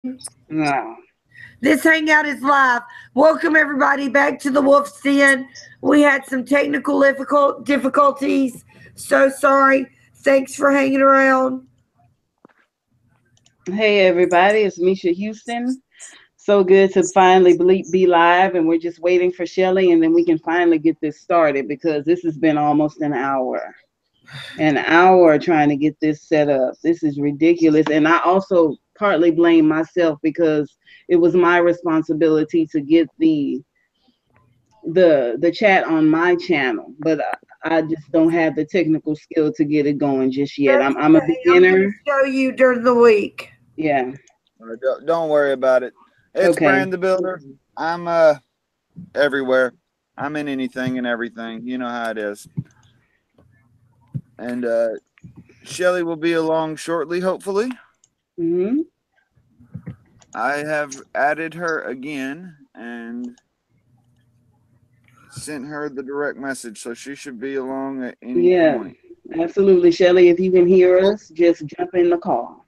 No. This hangout is live. Welcome everybody back to the Wolf's Den. We had some technical difficulties. So sorry. Thanks for hanging around. Hey, everybody, it's Misha Houston. So good to finally be live, and we're just waiting for Shelly, and then we can finally get this started because this has been almost an hour. An hour trying to get this set up. This is ridiculous. And I also partly blame myself because it was my responsibility to get the chat on my channel, but I just don't have the technical skill to get it going just yet. That's I'm a okay. I'm going to beginner. show you during the week. Yeah. Don't worry about it. It's Okay. Bran the Builder. I'm everywhere. I'm in anything and everything. You know how it is. And Shelly will be along shortly, hopefully. Mhm. I have added her again and sent her the direct message, so she should be along at any Yeah. point. Absolutely, Shelly. If you can hear us, just jump in the call.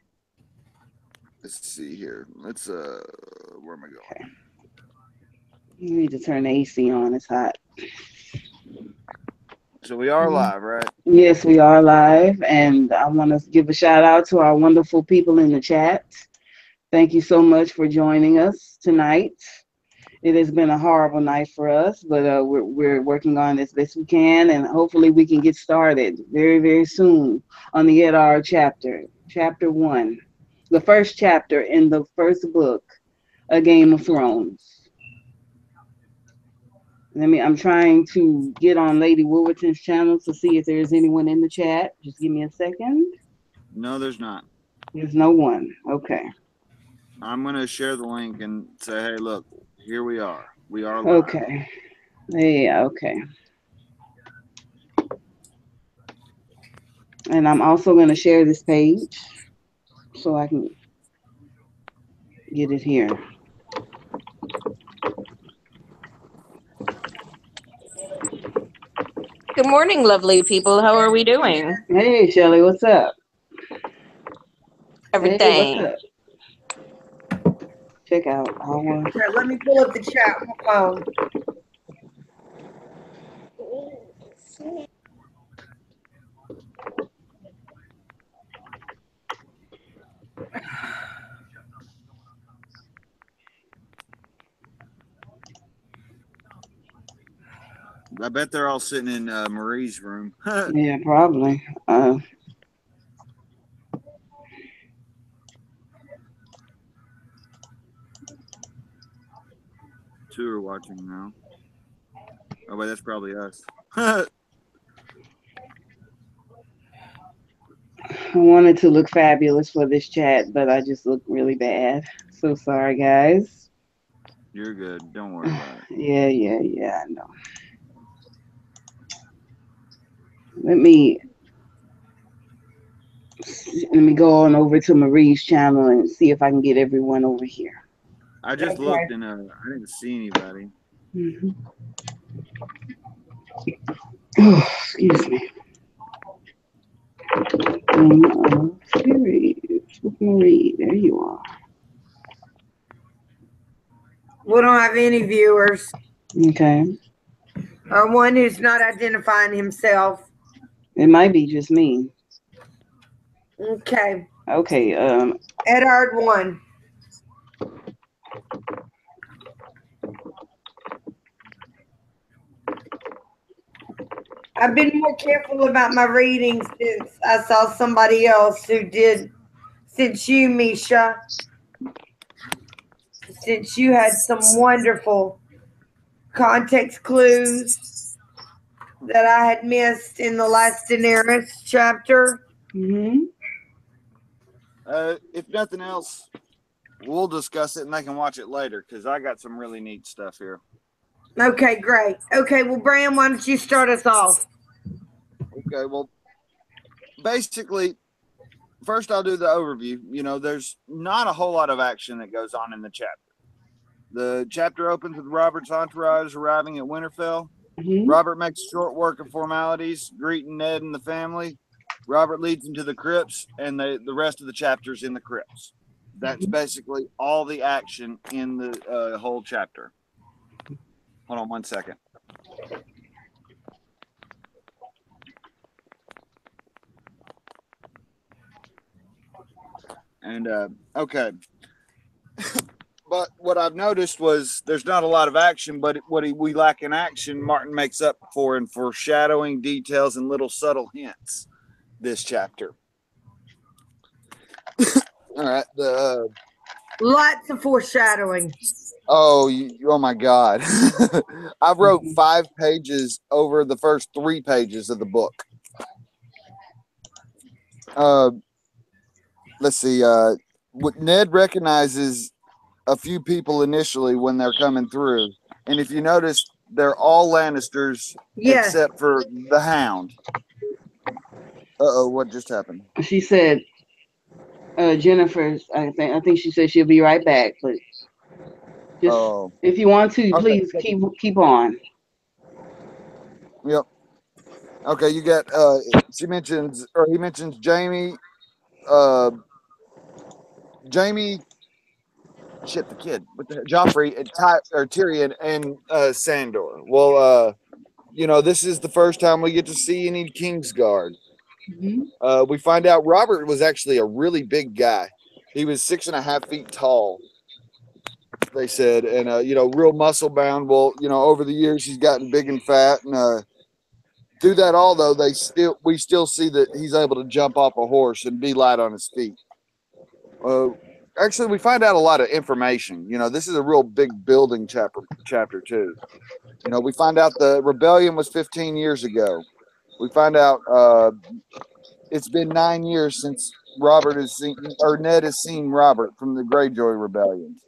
Let's see here. Let's where am I going? Okay. You need to turn the AC on. It's hot. So we are live, right? Yes, we are live, and I want to give a shout out to our wonderful people in the chat. Thank you so much for joining us tonight. It has been a horrible night for us, but we're working on as best we can, and hopefully we can get started very, very soon on the Eddard chapter 1, the first chapter in the first book, A Game of Thrones. I'm trying to get on Lady Wolverton's channel to see if there's anyone in the chat. Just give me a second. No, there's not. There's no one. Okay. I'm gonna share the link and say, hey, look, here we are. We are live. Okay. Yeah, okay. And I'm also going to share this page so I can get it here. Good morning, lovely people. How are we doing? Hey, Shelly, what's up? Everything. Hey, what's up? Check out our. Okay, let me pull up the chat on my phone. I bet they're all sitting in Marie's room. Yeah, probably. Two are watching now. Oh, wait, that's probably us. I wanted to look fabulous for this chat, but I just look really bad. So sorry, guys. You're good. Don't worry about it. Yeah, I know. Let me go on over to Marie's channel and see if I can get everyone over here. I just looked and I didn't see anybody. Mm-hmm. Oh, excuse me. Series with Marie. There you are. We don't have any viewers. Okay. Or one who's not identifying himself. It might be just me. Okay. Okay. Eddard 1. I've been more careful about my reading since I saw somebody else who did, since you, Misha, since you had some wonderful context clues that I had missed in the last Daenerys chapter. Mm-hmm. If nothing else, we'll discuss it and they can watch it later because I got some really neat stuff here. Okay, great. Okay, well, Bran, why don't you start us off? Okay, well, basically, first I'll do the overview. You know, there's not a whole lot of action that goes on in the chapter. The chapter opens with Robert's entourage arriving at Winterfell. Mm-hmm. Robert makes short work of formalities, greeting Ned and the family. Robert leads them to the crypts, and the rest of the chapter's in the crypts. That's basically all the action in the whole chapter. Hold on 1 second. And okay. But what I've noticed was there's not a lot of action, but we lack in action, Martin makes up for in foreshadowing, details, and little subtle hints this chapter. All right. Lots of foreshadowing. Oh my God. I wrote 5 pages over the first 3 pages of the book. Let's see. Ned recognizes a few people initially when they're coming through. And if you notice, they're all Lannisters except for the Hound. Uh-oh, what just happened? She said, Jennifer's, I think she said she'll be right back, but just if you want to, please keep on. Yep. Okay, you got he mentions Jamie, shit, the kid with the Joffrey and Tyrion and Sandor. Well, this is the first time we get to see any Kingsguard. Mm-hmm. We find out Robert was actually a really big guy. He was 6.5 feet tall, they said, and real muscle bound. Well, over the years he's gotten big and fat, and through that all though, we still see that he's able to jump off a horse and be light on his feet. Actually, we find out a lot of information. This is a real big building chapter too. We find out the rebellion was 15 years ago. We find out it's been 9 years since Ned has seen Robert from the Greyjoy rebellion.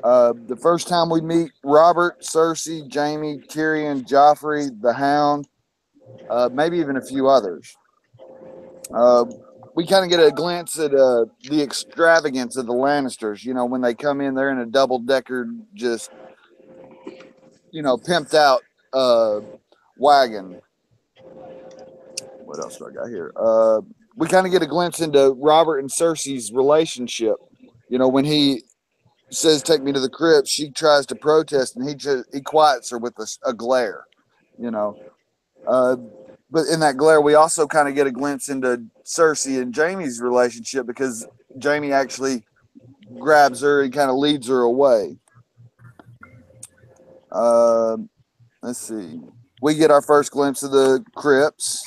The first time we meet Robert, Cersei, Jamie, Tyrion, Joffrey, the Hound, maybe even a few others. We kind of get a glance at the extravagance of the Lannisters. When they come in, they're in a double-decker, just, pimped out wagon. What else do I got here? We kind of get a glimpse into Robert and Cersei's relationship. When he says, "Take me to the crypt," she tries to protest, and he quiets her with a glare. But in that glare, we also kind of get a glimpse into Cersei and Jaime's relationship, because Jaime actually grabs her and kind of leads her away. Let's see. We get our first glimpse of the crypts.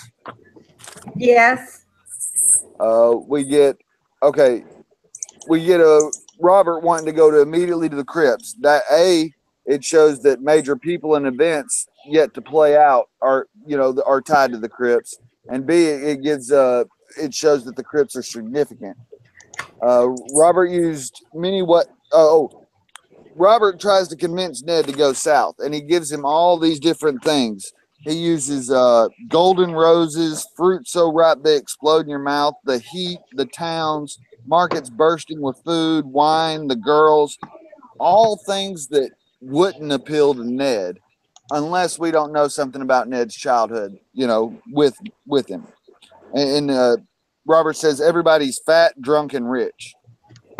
Yes. We get a Robert wanting to go immediately to the crypts. That it shows that major people and events yet to play out are tied to the crypts, and B, it shows that the crypts are significant. Robert Robert tries to convince Ned to go south, and he gives him all these different things. He uses golden roses, fruit so ripe they explode in your mouth, the heat, the towns, markets bursting with food, wine, the girls, all things that wouldn't appeal to Ned unless we don't know something about Ned's childhood, with him. And Robert says everybody's fat, drunk, and rich.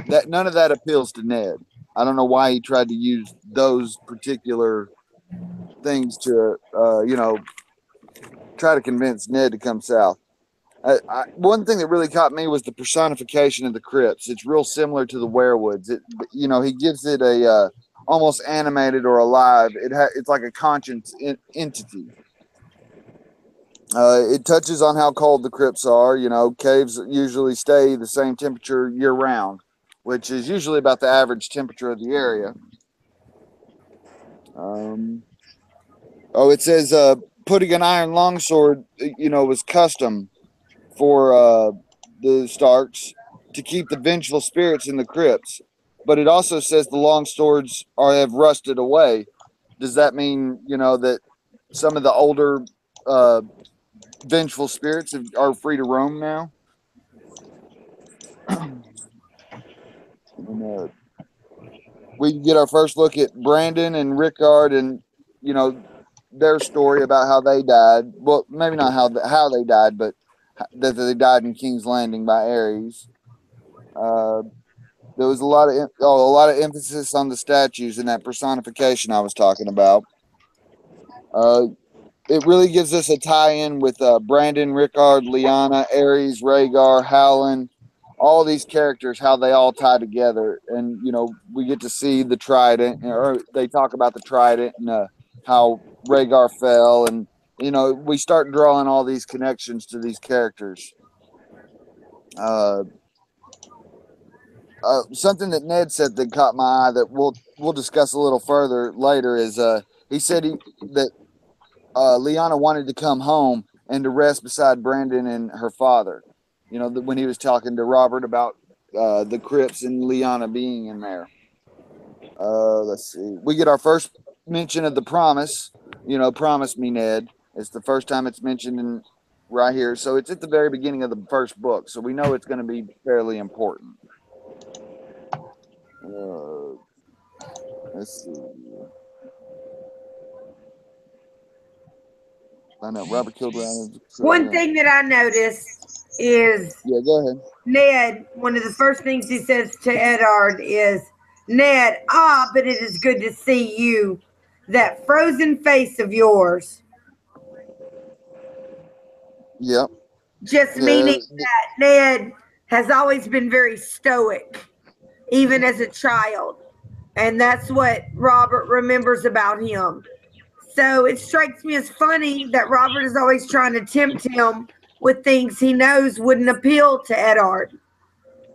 That none of that appeals to Ned. I don't know why he tried to use those particular things to, try to convince Ned to come south. One thing that really caught me was the personification of the crypts. It's real similar to the werewoods. He gives it a almost animated or alive. It's like a conscious entity. It touches on how cold the crypts are. Caves usually stay the same temperature year round, which is usually about the average temperature of the area. It says putting an iron longsword, was custom for the Starks to keep the vengeful spirits in the crypts. But it also says the long swords have rusted away. Does that mean, that some of the older vengeful spirits are free to roam now? We get our first look at Brandon and Rickard and, their story about how they died. Well, maybe not how they died, but that they died in King's Landing by Ares. There was a lot of emphasis on the statues and that personification I was talking about. Uh, it really gives us a tie-in with Brandon, Rickard, Lyanna, Ares, Rhaegar, Howland, all these characters, how they all tie together, and we get to see the trident, or they talk about the trident and how Rhaegar fell, and we start drawing all these connections to these characters. Uh, Something that Ned said that caught my eye that we'll discuss a little further later is he said that Lyanna wanted to come home and to rest beside Brandon and her father. When he was talking to Robert about the crypts and Lyanna being in there. Let's see. We get our first mention of the promise. Promise me, Ned. It's the first time it's mentioned right here. So it's at the very beginning of the first book. So we know it's going to be fairly important. Let's see. I know Robert killed Ryan. One thing that I noticed is go ahead. Ned, one of the first things he says to Eddard is, Ned, but it is good to see you. That frozen face of yours. Yep. Just meaning that Ned has always been very stoic, even as a child. And that's what Robert remembers about him. So it strikes me as funny that Robert is always trying to tempt him with things he knows wouldn't appeal to Eddard.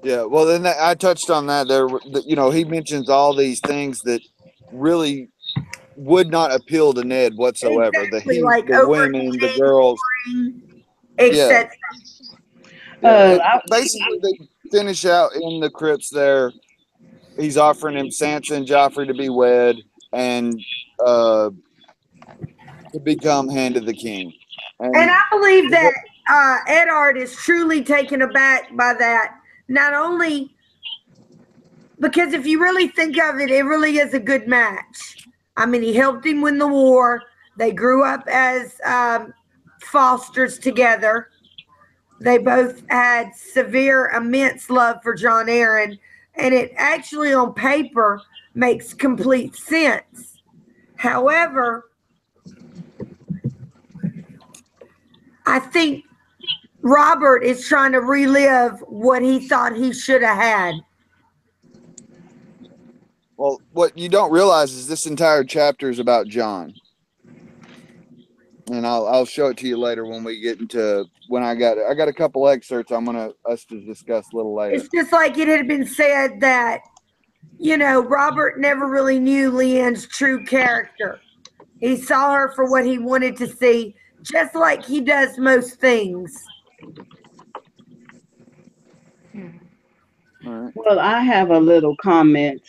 Yeah, well, then I touched on that. He mentions all these things that really would not appeal to Ned whatsoever. Exactly, The women, the girls, etc. Basically, they finish out in the crypts there. He's offering him Sansa and Joffrey to be wed and to become Hand of the King. And I believe that Eddard is truly taken aback by that. Not only because if you really think of it, it really is a good match. I mean, he helped him win the war. They grew up as fosters together. They both had severe, immense love for Jon Arryn. And it actually on paper makes complete sense. However, I think Robert is trying to relive what he thought he should have had. Well, what you don't realize is this entire chapter is about Jon. And I'll show it to you later when we get into I got a couple excerpts us to discuss a little later. It's just like it had been said that, Robert never really knew Lyanne's true character. He saw her for what he wanted to see, just like he does most things. All right. Well, I have a little comment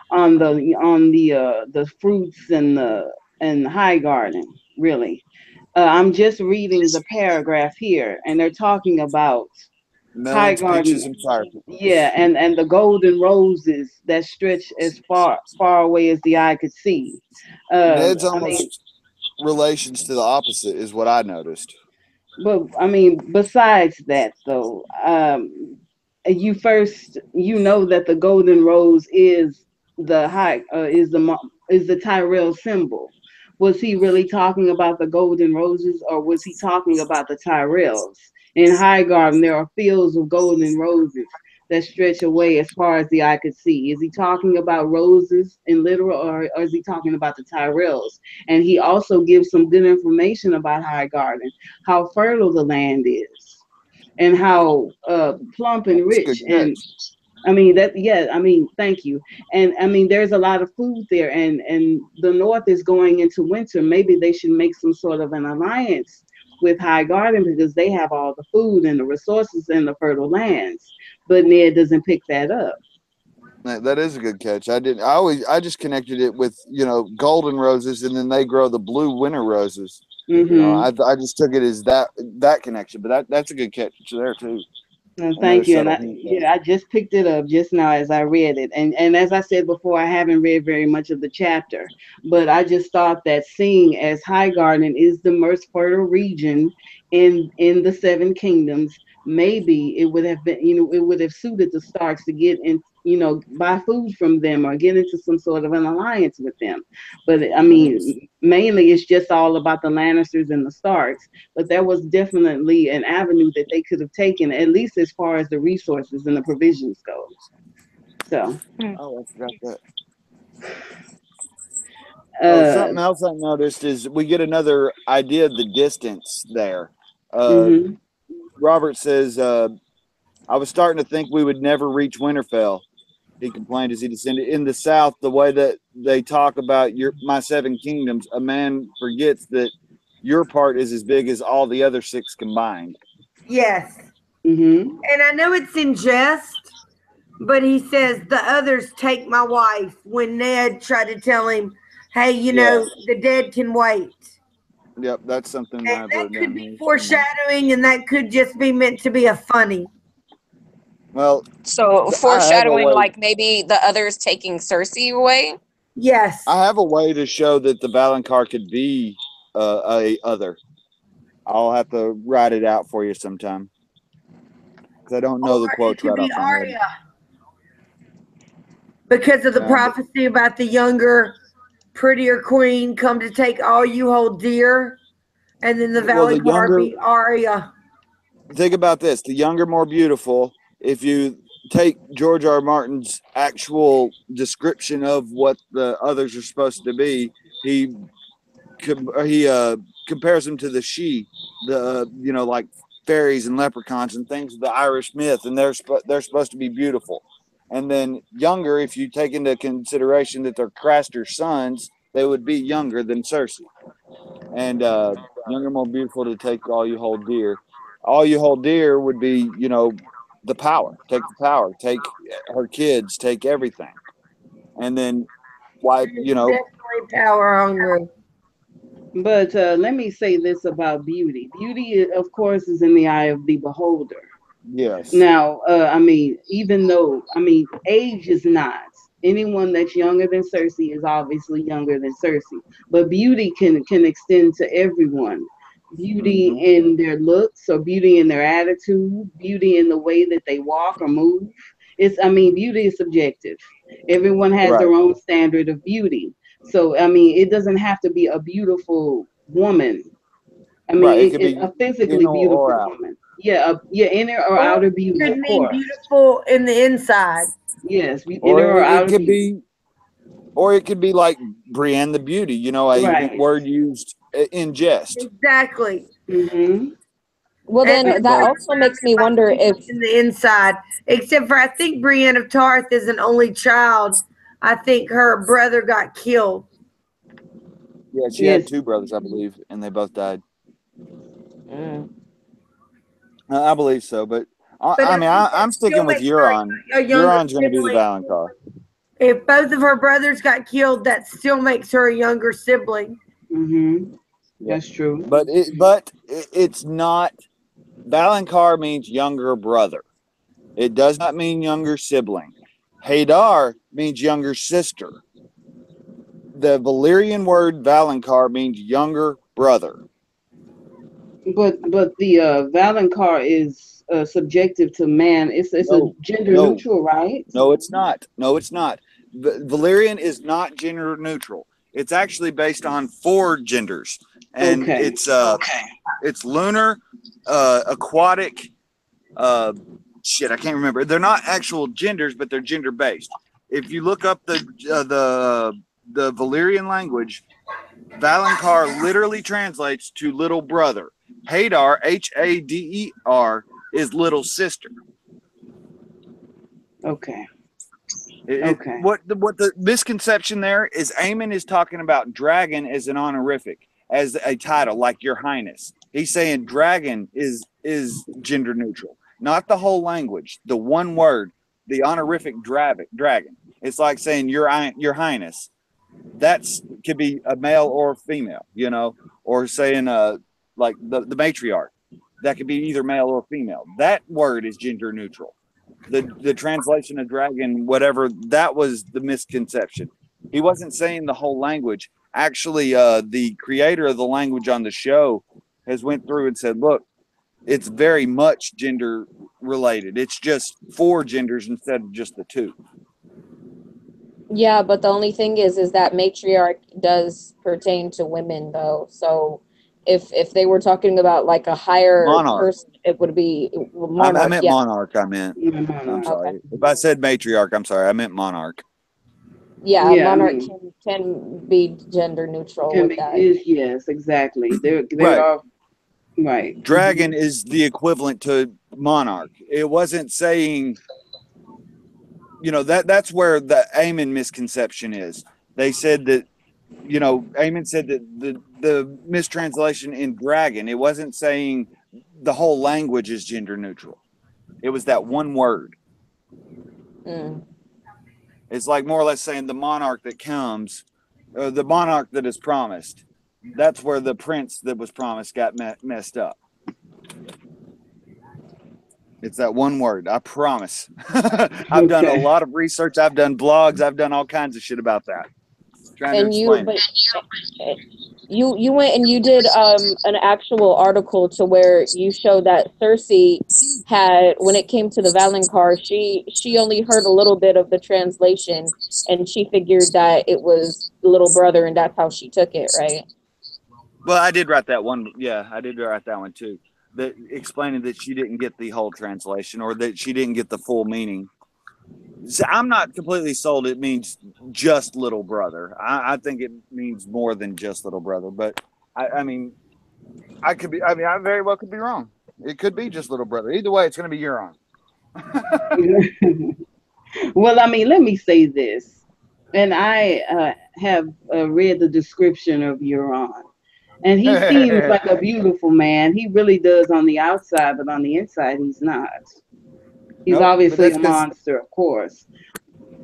on the fruits and High Garden, really. I'm just reading the paragraph here, and they're talking about High Melons, Garden. peaches, and fire. Yeah, and the golden roses that stretch as far away as the eye could see. Ned's almost relations to the opposite is what I noticed. But I mean, besides that, though, you know that the golden rose is the Tyrell symbol. Was he really talking about the golden roses, or was he talking about the Tyrells? In High Garden, there are fields of golden roses that stretch away as far as the eye could see. Is he talking about roses in literal, or is he talking about the Tyrells? And he also gives some good information about High Garden, how fertile the land is, and how plump and rich. And I mean thank you. And I mean, there's a lot of food there, and the North is going into winter. Maybe they should make some sort of an alliance with High Garden because they have all the food and the resources and the fertile lands. But Ned doesn't pick that up. That is a good catch. I just connected it with golden roses, and then they grow the blue winter roses. Mm-hmm. I just took it as that connection, but that's a good catch there too. Thank you. And I just picked it up just now as I read it. And as I said before, I haven't read very much of the chapter, but I just thought that seeing as High Garden is the most fertile region in the Seven Kingdoms, maybe it would have been, it would have suited the Starks to get buy food from them or get into some sort of an alliance with them. But I mean, mainly it's just all about the Lannisters and the Starks. But there was definitely an avenue that they could have taken, at least as far as the resources and the provisions go. So, Oh, I forgot that. uh, Something else I noticed is we get another idea of the distance there. mhm. Robert says, I was starting to think we would never reach Winterfell. He complained as he descended. In the South, the way that they talk about my 7 kingdoms, a man forgets that your part is as big as all the other 6 combined. Yes. Mhm. And I know it's in jest, but he says the others take my wife when Ned tried to tell him, hey, the dead can wait. Yep, that's something And I've that wrote could down be here. foreshadowing, and that could just be meant to be a funny. Well, So I have a foreshadowing, way. like maybe the others taking Cersei away. Yes. I have a way to show that the Valonqar could be a other. I'll have to write it out for you sometime because I don't know the Or it quotes could right be off my head. Arya because of the prophecy about the younger, prettier queen come to take all you hold dear, and then the Valonqar be Arya. Think about this: the younger, more beautiful. If you take George R. R. Martin's actual description of what the others are supposed to be, he compares them to the she, like fairies and leprechauns and things of the Irish myth, and they're supposed to be beautiful. And then younger, if you take into consideration that they're Craster's sons, they would be younger than Cersei. And younger, more beautiful to take all you hold dear. All you hold dear would be, the power. Take the power. Take her kids. Take everything. And then why, Definitely power hungry. But let me say this about beauty. Beauty, of course, is in the eye of the beholder. yes. Now, I mean, even though, I mean, age is not. Anyone that's younger than Cersei is obviously younger than Cersei. But beauty can extend to everyone. Beauty Mm-hmm. in their looks, or beauty in their attitude, beauty in the way that they walk or move. I mean, beauty is subjective. Everyone has Right. their own standard of beauty. So, I mean, it doesn't have to be a beautiful woman. I Right. It mean, could be a physically in or beautiful out. woman. Yeah, yeah, inner or Or outer it beauty, could of mean course. beautiful in the inside. Yes, inner Or or it outer could beauty. be like Brienne the Beauty, a Right. word used in jest. Exactly. Mm-hmm. Well, And then that But also makes me wonder if in the inside, except for I think Brienne of Tarth is an only child. I think her brother got killed. yeah, she had Yes. 2 brothers, I believe, and they both died. mm, I believe so, but But I think that I'm still sticking with makes her Euron. a younger Euron's going to be the sibling. Valonqar. If both of her brothers got killed, that still makes her a younger sibling. Mm-hmm. Yep. That's true. But it's not. Valonqar means younger brother. It does not mean younger sibling. Hadar means younger sister. The Valyrian word Valonqar means younger brother. But the Valonqar is subjective to man. It's a No, gender no, neutral, right? no, it's not. No, it's not. Valyrian is not gender neutral. It's actually based on 4 genders, and Okay. it's lunar, aquatic. Shit, I can't remember. They're not actual genders, but they're gender based. If you look up the Valyrian language, Valonqar literally translates to little brother. Hadar, Hader, is little sister. Okay. Okay. What the misconception there is, Aemon is talking about dragon as an honorific, as a title, like Your Highness. He's saying dragon is gender neutral, not the whole language. The one word, the honorific dragon. It's like saying Your Highness. That's could be a male or female, or saying like the matriarch. That could be either male or female. That word is gender neutral. The translation of dragon, whatever, that was the misconception. He wasn't saying the whole language. Actually, the creator of the language on the show has went through and said, look, it's very much gender related. It's just 4 genders instead of just the 2. Yeah, but the only thing is that matriarch does pertain to women, though. So if they were talking about like a higher Monarch. person, it would be I monarch. meant Yeah. monarch. I'm Monarch. sorry. Okay. If I said matriarch, I'm sorry. I meant monarch. Yeah, Yeah, I monarch mean, can be gender neutral can with be that. yes, exactly. There Right. are right. Dragon is the equivalent to monarch. It wasn't saying, that's where the Aemon misconception is. They said that, Aemon said that the mistranslation in dragon, it wasn't saying the whole language is gender neutral. It was that one word. Mm. It's like more or less saying the monarch that comes, the monarch that is promised. That's where the prince that was promised got messed up. It's that one word. I promise. I've done a lot of research. I've done blogs. I've done all kinds of shit about that. Trying to And you, explain but it. you went and you did an actual article to where you showed that Cersei had, when it came to the Valonqar, she only heard a little bit of the translation, and she figured that it was little brother, and that's how she took it, right? Well, I did write that one. Yeah, I did write that one too. That explaining that she didn't get the whole translation or that she didn't get the full meaning. So I'm not completely sold it means just little brother. I think it means more than just little brother. But I mean, I very well could be wrong. It could be just little brother. Either way, it's going to be Euron. Well, I mean, let me say this, and I have read the description of Euron, and he seems like a beautiful man. He really does on the outside, but on the inside, he's not. He's Nope, but obviously that's a because monster, of course.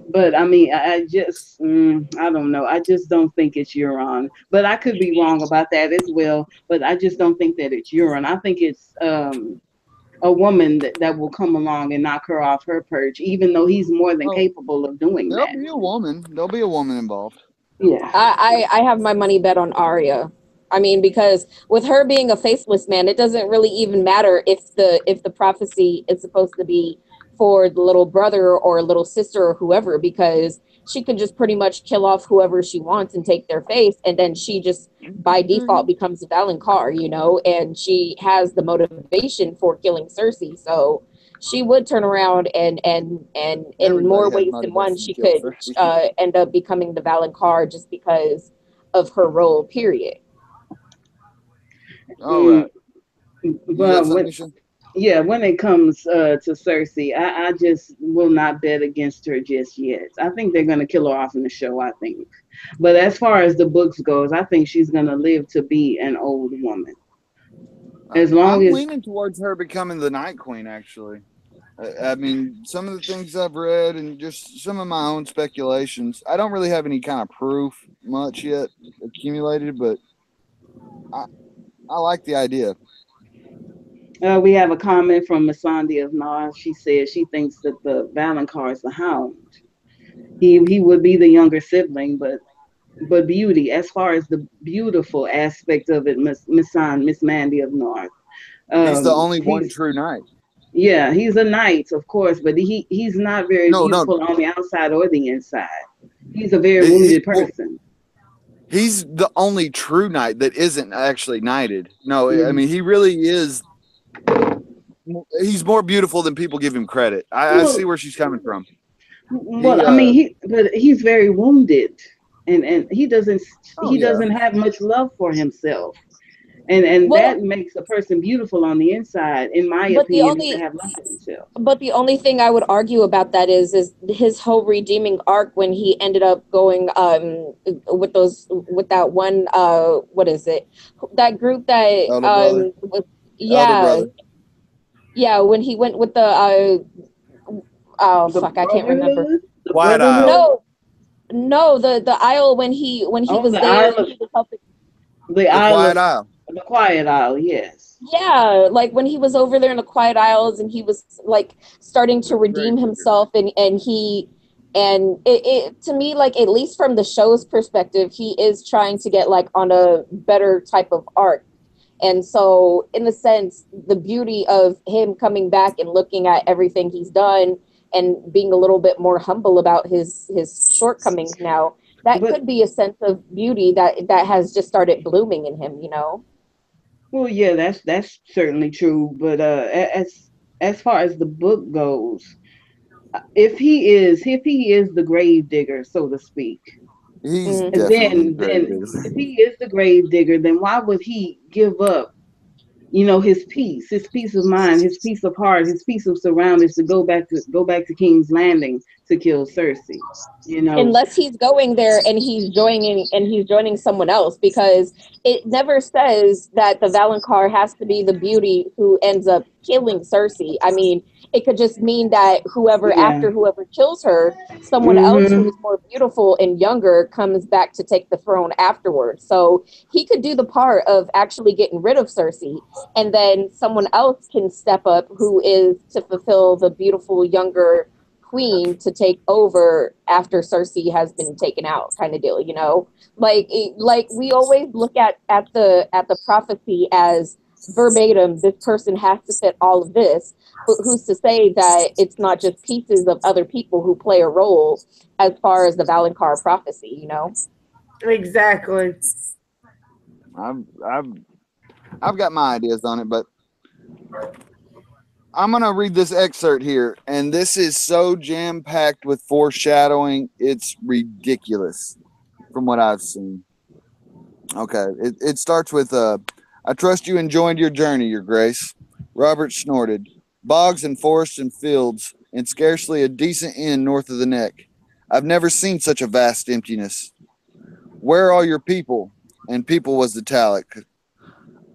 But I mean, I just, I don't know. I just don't think it's Euron. But I could be wrong about that as well. But I just don't think that it's Euron. I think it's a woman that will come along and knock her off her perch, even though he's more than capable of doing there'll that. be a woman. There'll be a woman involved. Yeah. I have my money bet on Arya. I mean, because with her being a faceless man, it doesn't really even matter if the prophecy is supposed to be for the little brother or little sister or whoever, because she could just pretty much kill off whoever she wants and take their face, and then she just by default becomes a Valonqar, and she has the motivation for killing Cersei, so she would turn around and in more Everybody has ways than one, motivation she to kill could Cersei. end up becoming the Valonqar just because of her role, period. All right. You got But something, Misha? when it comes to Cersei, I just will not bet against her just yet. I think they're gonna kill her off in the show. I think, but as far as the books goes, I think she's gonna live to be an old woman. As long I'm as leaning towards her becoming the Night Queen, actually. I mean, some of the things I've read and just some of my own speculations. I don't really have any kind of proof much yet accumulated, but I like the idea. we have a comment from Masandi of Nar. She says she thinks that the Valonqar is the Hound. He would be the younger sibling, but beauty, as far as the beautiful aspect of it, Miss Mandy of North. He's the only one He's true knight. Yeah, he's a knight, of course, but he's not very No. beautiful on the outside or the inside. He's a very He, wounded person. he's the only true knight that isn't actually knighted. No, I Mhm. mean, he really is. He's more beautiful than people give him credit. I Well, see where she's coming from. well, He, I mean, but he's very wounded, and he doesn't oh he yeah. doesn't have much love for himself, and Well, that makes a person beautiful on the inside, in my but the opinion, is to only have love for himself. but the only thing I would argue about that is his whole redeeming arc when he ended up going with that one what is it, that group that Elder brother. was, Elder yeah, brother. yeah, when he went with the oh The fuck, I can't remember. brotherhood, the Quiet Isle. brotherhood. No, the Isle, when he Oh, was the there, Isle and of he was helping. the The Isle Quiet of Isle. the Quiet Isle. Yes. Yeah, like when he was over there in the Quiet Isles and he was like starting to Great redeem figure. himself, and it to me, like, at least from the show's perspective, he is trying to get like on a better type of arc. And so, in a sense, the beauty of him coming back and looking at everything he's done and being a little bit more humble about his shortcomings now, that But could be a sense of beauty that has just started blooming in him, you know? well, yeah, that's certainly true. But as far as the book goes, if he is the grave digger, so to speak, He's Mm. and definitely then great. if he is the grave digger, then why would he give up, his peace of mind, his peace of heart, his peace of surroundings to go back to King's Landing to kill Cersei? You know, Unless he's going there and he's joining someone else, because it never says that the Valonqar has to be the beauty who ends up killing Cersei. I mean, it could just mean that yeah. whoever kills her, someone else who Mhm. is more beautiful and younger comes back to take the throne afterwards. So he could do the part of actually getting rid of Cersei, and then someone else can step up who is to fulfill the beautiful younger queen to take over after Cersei has been taken out, kind of deal, you know? Like we always look at the prophecy as verbatim, this person has to fit all of this, but who's to say that it's not just pieces of other people who play a role as far as the Valonqar prophecy, you know? Exactly. I've I've I've got my ideas on it, but I'm gonna read this excerpt here, and this is so jam packed with foreshadowing. It's ridiculous from what I've seen. Okay, it starts with I trust you enjoyed your journey, Your Grace. Robert snorted. Bogs and forests and fields, and scarcely a decent inn north of the neck. I've never seen such a vast emptiness. Where are your people? And people was the Talic.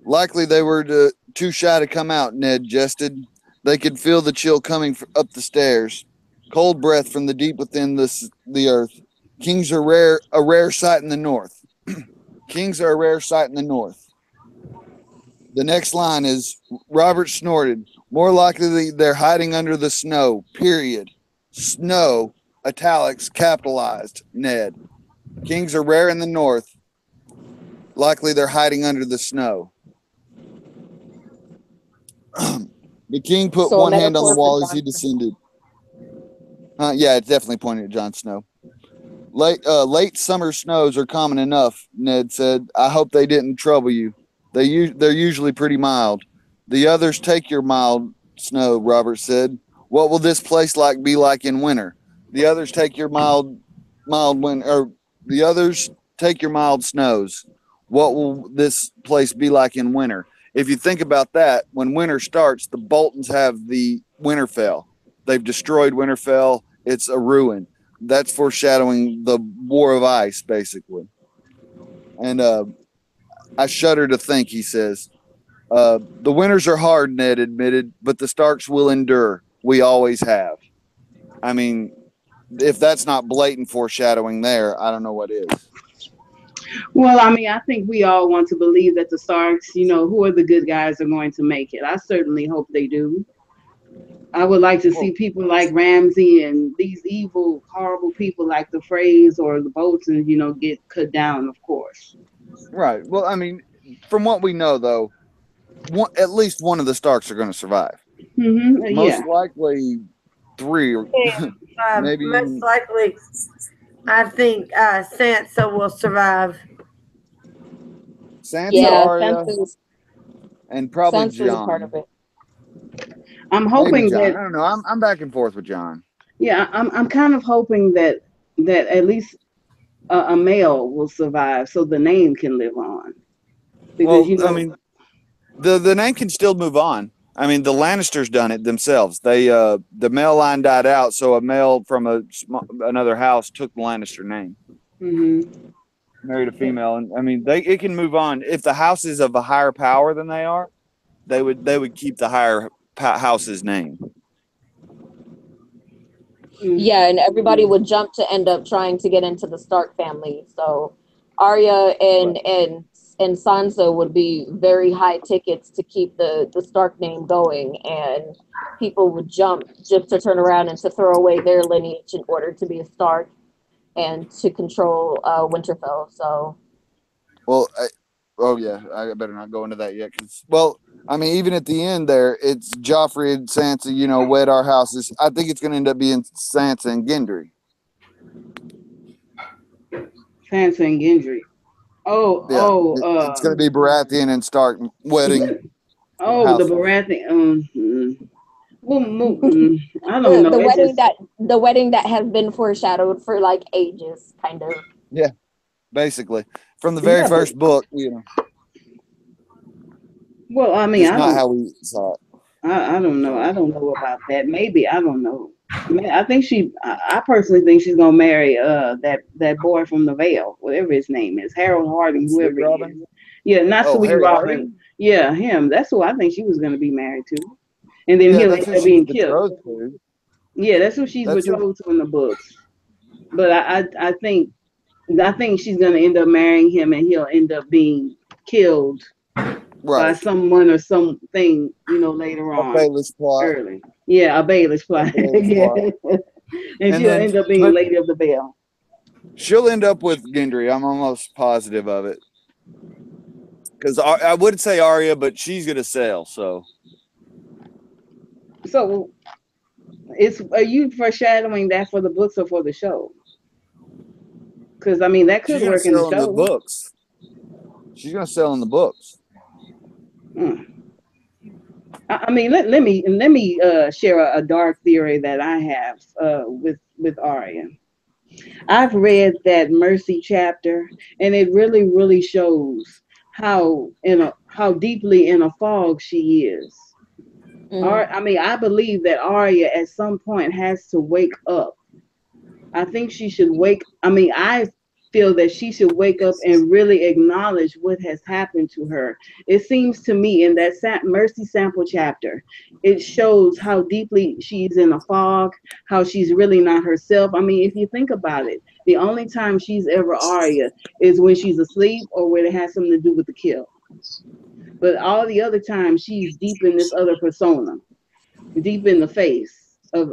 Likely they were too shy to come out, Ned jested. They could feel the chill coming up the stairs. Cold breath from the deep within the earth. Kings are a rare sight in the north. Kings are a rare sight in the north. The next line is Robert snorted. More likely they're hiding under the snow, period. Snow, italics, capitalized, Ned. Kings are rare in the north. Likely they're hiding under the snow. The king put So a one hand on the metaphor for wall as he Jon Snow. descended. Yeah, it's definitely pointing at Jon Snow. Late summer snows are common enough, Ned said. I hope they didn't trouble you. They're usually pretty mild. The others take your mild snow, Robert said. What will this place be like in winter? The others take your mild winter, or the others take your mild snows. What will this place be like in winter? If you think about that, when winter starts, the Boltons have the Winterfell. They've destroyed Winterfell. It's a ruin. That's foreshadowing the War of Ice, basically. And I shudder to think, he says. The winters are hard, Ned admitted, but the Starks will endure. We always have. I mean, if that's not blatant foreshadowing there, I don't know what is. Well, I mean, I think we all want to believe that the Starks, who are the good guys, are going to make it. I certainly hope they do. I would like to see Well, people like Ramsay and these evil, horrible people like the Freys or the Boltons, get cut down, of course. right. Well, I mean, from what we know, though, at least one of the Starks are going to survive. Yeah. Most likely three, or maybe Most even likely, I think Sansa will survive. Sansa, Yeah, Arya, and probably Sansa's a part Jon. of it. I'm Maybe hoping Jon. that, I don't know. I'm back and forth with Jon. yeah, I'm kind of hoping that at least a male will survive so the name can live on. Because, Well, I mean, the name can still move on. I mean, the Lannisters done it themselves. They the male line died out, so a male from another house took the Lannister name, mhm. married a female, and I mean, it can move on if the house is of a higher power than they are. They would keep the higher house's name. Mm. Yeah, and everybody would jump to end up trying to get into the Stark family. So Arya Right. and Sansa would be very high tickets to keep the Stark name going, and people would jump just to turn around and to throw away their lineage in order to be a Stark and to control Winterfell. So Well, Oh yeah, I better not go into that yet. Cause, well, I mean, even at the end there, it's Joffrey and Sansa. You know, wed our houses. I think it's going to end up being Sansa and Gendry. Sansa and Gendry. Yeah, it's going to be Baratheon and Stark wedding The houses. Baratheon. I don't know. The It wedding just that has been foreshadowed for like ages, kind of. Yeah, basically from the very first book. You know, well, I mean, just not how we saw it. I don't know. I don't know about that. Maybe I don't know. I think I personally think she's gonna marry that boy from the Vale, whatever his name is, Harold Harding, Sweet whoever he Robin? is. Yeah, not Oh, Sweet Harry Robin. Harding? Yeah, him. That's who I think she was gonna be married to, and then Yeah, he'll that's end who up she's being killed. betrothed to. Yeah, that's who she's That's who. betrothed to in the books. But I think she's gonna end up marrying him, and he'll end up being killed by Right. someone or something, later A on, Baelish plot. early. Yeah, a Baelish plot. A Baelish Yeah. plot. And she'll then, end up being but Lady of the Vale. she'll end up with Gendry. I'm almost positive of it. Because I would say Arya, but she's gonna sail. So So, are you foreshadowing that for the books or for the show? Because I mean, that she's could gonna work in the sail in the show. books. She's gonna sail in the books. Hmm. I mean, let me share a dark theory that I have with Arya. I've read that Mercy chapter, and it really shows how deeply in a fog she is. I mean, I believe that Arya at some point has to wake up. I think she should wake. I mean, I feel that she should wake up and really acknowledge what has happened to her. It seems to me in that Mercy sample chapter, it shows how deeply she's in a fog, how she's really not herself. I mean, if you think about it, the only time she's ever Arya is when she's asleep or when it has something to do with the kill. But all the other times, she's deep in this other persona, deep in the face of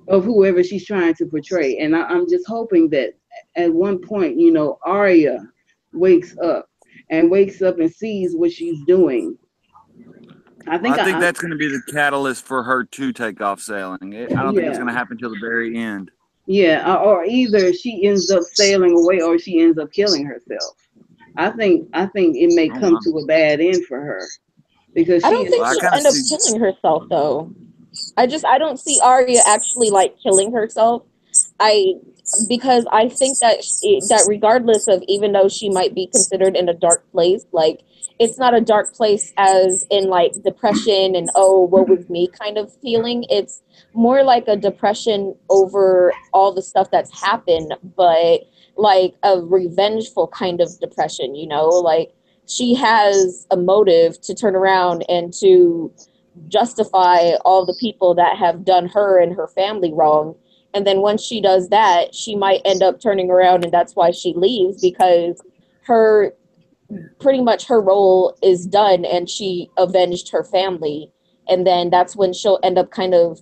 whoever she's trying to portray. And I'm just hoping that at one point, Arya wakes up and sees what she's doing. I think that's going to be the catalyst for her to take off sailing. I don't think it's going to happen till the very end. Yeah, or either she ends up sailing away or she ends up killing herself. I think it may come to a bad end for her because I don't think she'll end up killing herself though. I don't see Arya actually like killing herself. Because I think that regardless of, even though she might be considered in a dark place, like it's not a dark place as in like depression and oh woe is me kind of feeling. It's more like a depression over all the stuff that's happened, but like a revengeful kind of depression, like she has a motive to turn around and to justify all the people that have done her and her family wrong. And then once she does that, she might end up turning around, and that's why she leaves, because pretty much her role is done and she avenged her family. And then that's when she'll end up kind of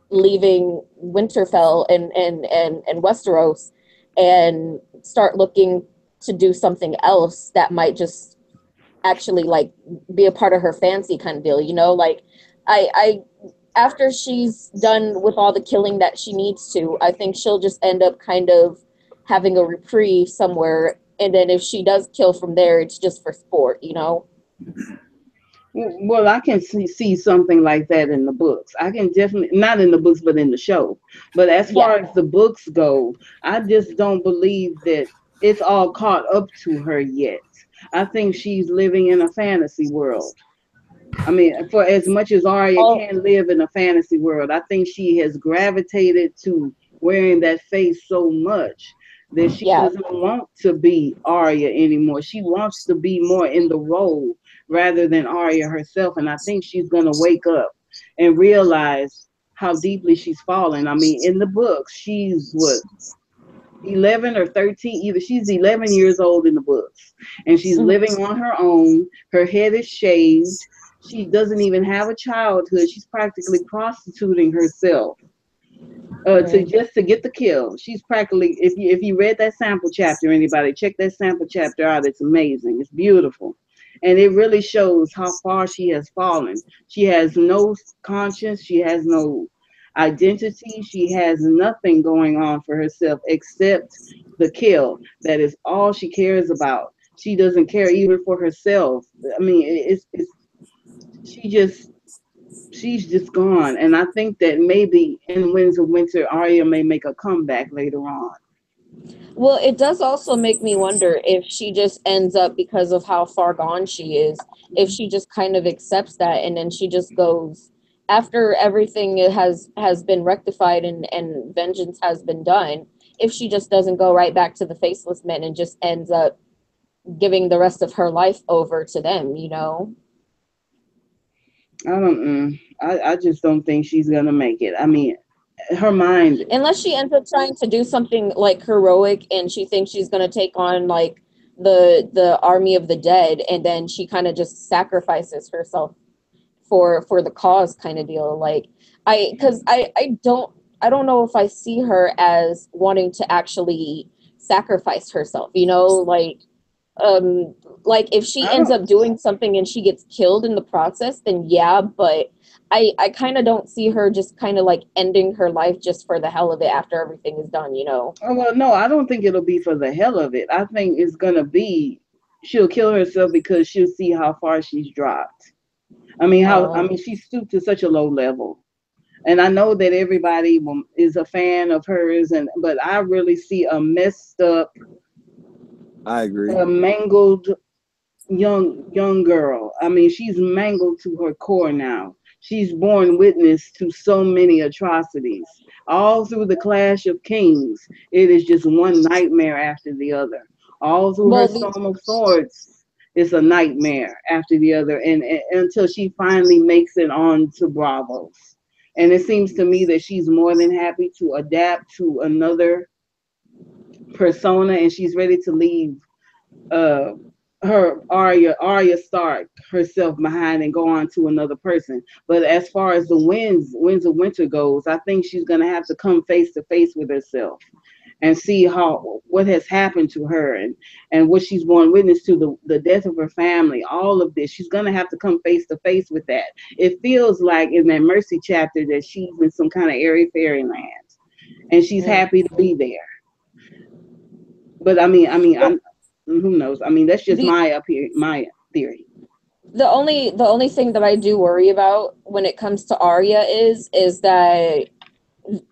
leaving Winterfell and Westeros and start looking to do something else that might just actually like be a part of her fancy kind of deal, like I after she's done with all the killing that she needs to, I think she'll just end up kind of having a reprieve somewhere, and then if she does kill from there, it's just for sport. Well, I can see something like that in the books. I can definitely, not in the books, but in the show. But as far as the books go, I just don't believe that it's all caught up to her yet. I think she's living in a fantasy world. I mean, for as much as Arya can live in a fantasy world, I think she has gravitated to wearing that face so much that she doesn't want to be Arya anymore. She wants to be more in the role rather than Arya herself. And I think she's going to wake up and realize how deeply she's fallen. I mean, in the books, she's 11 or 13, either she's 11 years old in the books, and she's living on her own. Her head is shaved. She doesn't even have a childhood. She's practically prostituting herself to get the kill. She's practically, if you read that sample chapter, anybody check that sample chapter out. It's amazing. It's beautiful, and it really shows how far she has fallen. She has no conscience. She has no identity. She has nothing going on for herself except the kill. That is all she cares about. She doesn't care even for herself. I mean, it's she just she's just gone. And I think that maybe in Winds of Winter, Arya may make a comeback later on. Well, it does also make me wonder if she just ends up, because of how far gone she is, if she just kind of accepts that and then she just goes after everything has been rectified and vengeance has been done, if she just doesn't go right back to the faceless men and just ends up giving the rest of her life over to them, you know? I don't. I just don't think she's gonna make it. I mean, her mind. Unless she ends up trying to do something like heroic and she thinks she's going to take on like the army of the dead, and then she kind of just sacrifices herself for the cause kind of deal. Like I don't know if I see her as wanting to actually sacrifice herself, you know, like if she I ends don't. up doing something and she gets killed in the process, then yeah, but I kind of don't see her just kind of like ending her life just for the hell of it after everything is done, you know. Oh, well, no, I don't think it'll be for the hell of it. I think it's gonna be she'll kill herself because she'll see how far she's dropped. I um mean she stooped to such a low level. And I know that everybody is a fan of hers, and but I really see a messed up, I agree. a mangled young girl. I mean, she's mangled to her core now. She's borne witness to so many atrocities. All through the Clash of Kings, it is just one nightmare after the other. All through her well the Song of Swords, it's a nightmare after the other, and until she finally makes it on to Bravos. And it seems to me that she's more than happy to adapt to another persona, and she's ready to leave uh her Arya Stark herself behind and go on to another person. But as far as the winds of winter goes, I think she's gonna have to come face to face with herself and see how what has happened to her, and what she's borne witness to, the death of her family, all of this. She's gonna have to come face to face with that. It feels like in that Mercy chapter that she's in some kind of airy fairyland and she's mm. happy to be there. But Well, I'm who knows? I mean, that's just the my up here, my theory. the only thing that I do worry about when it comes to Arya is that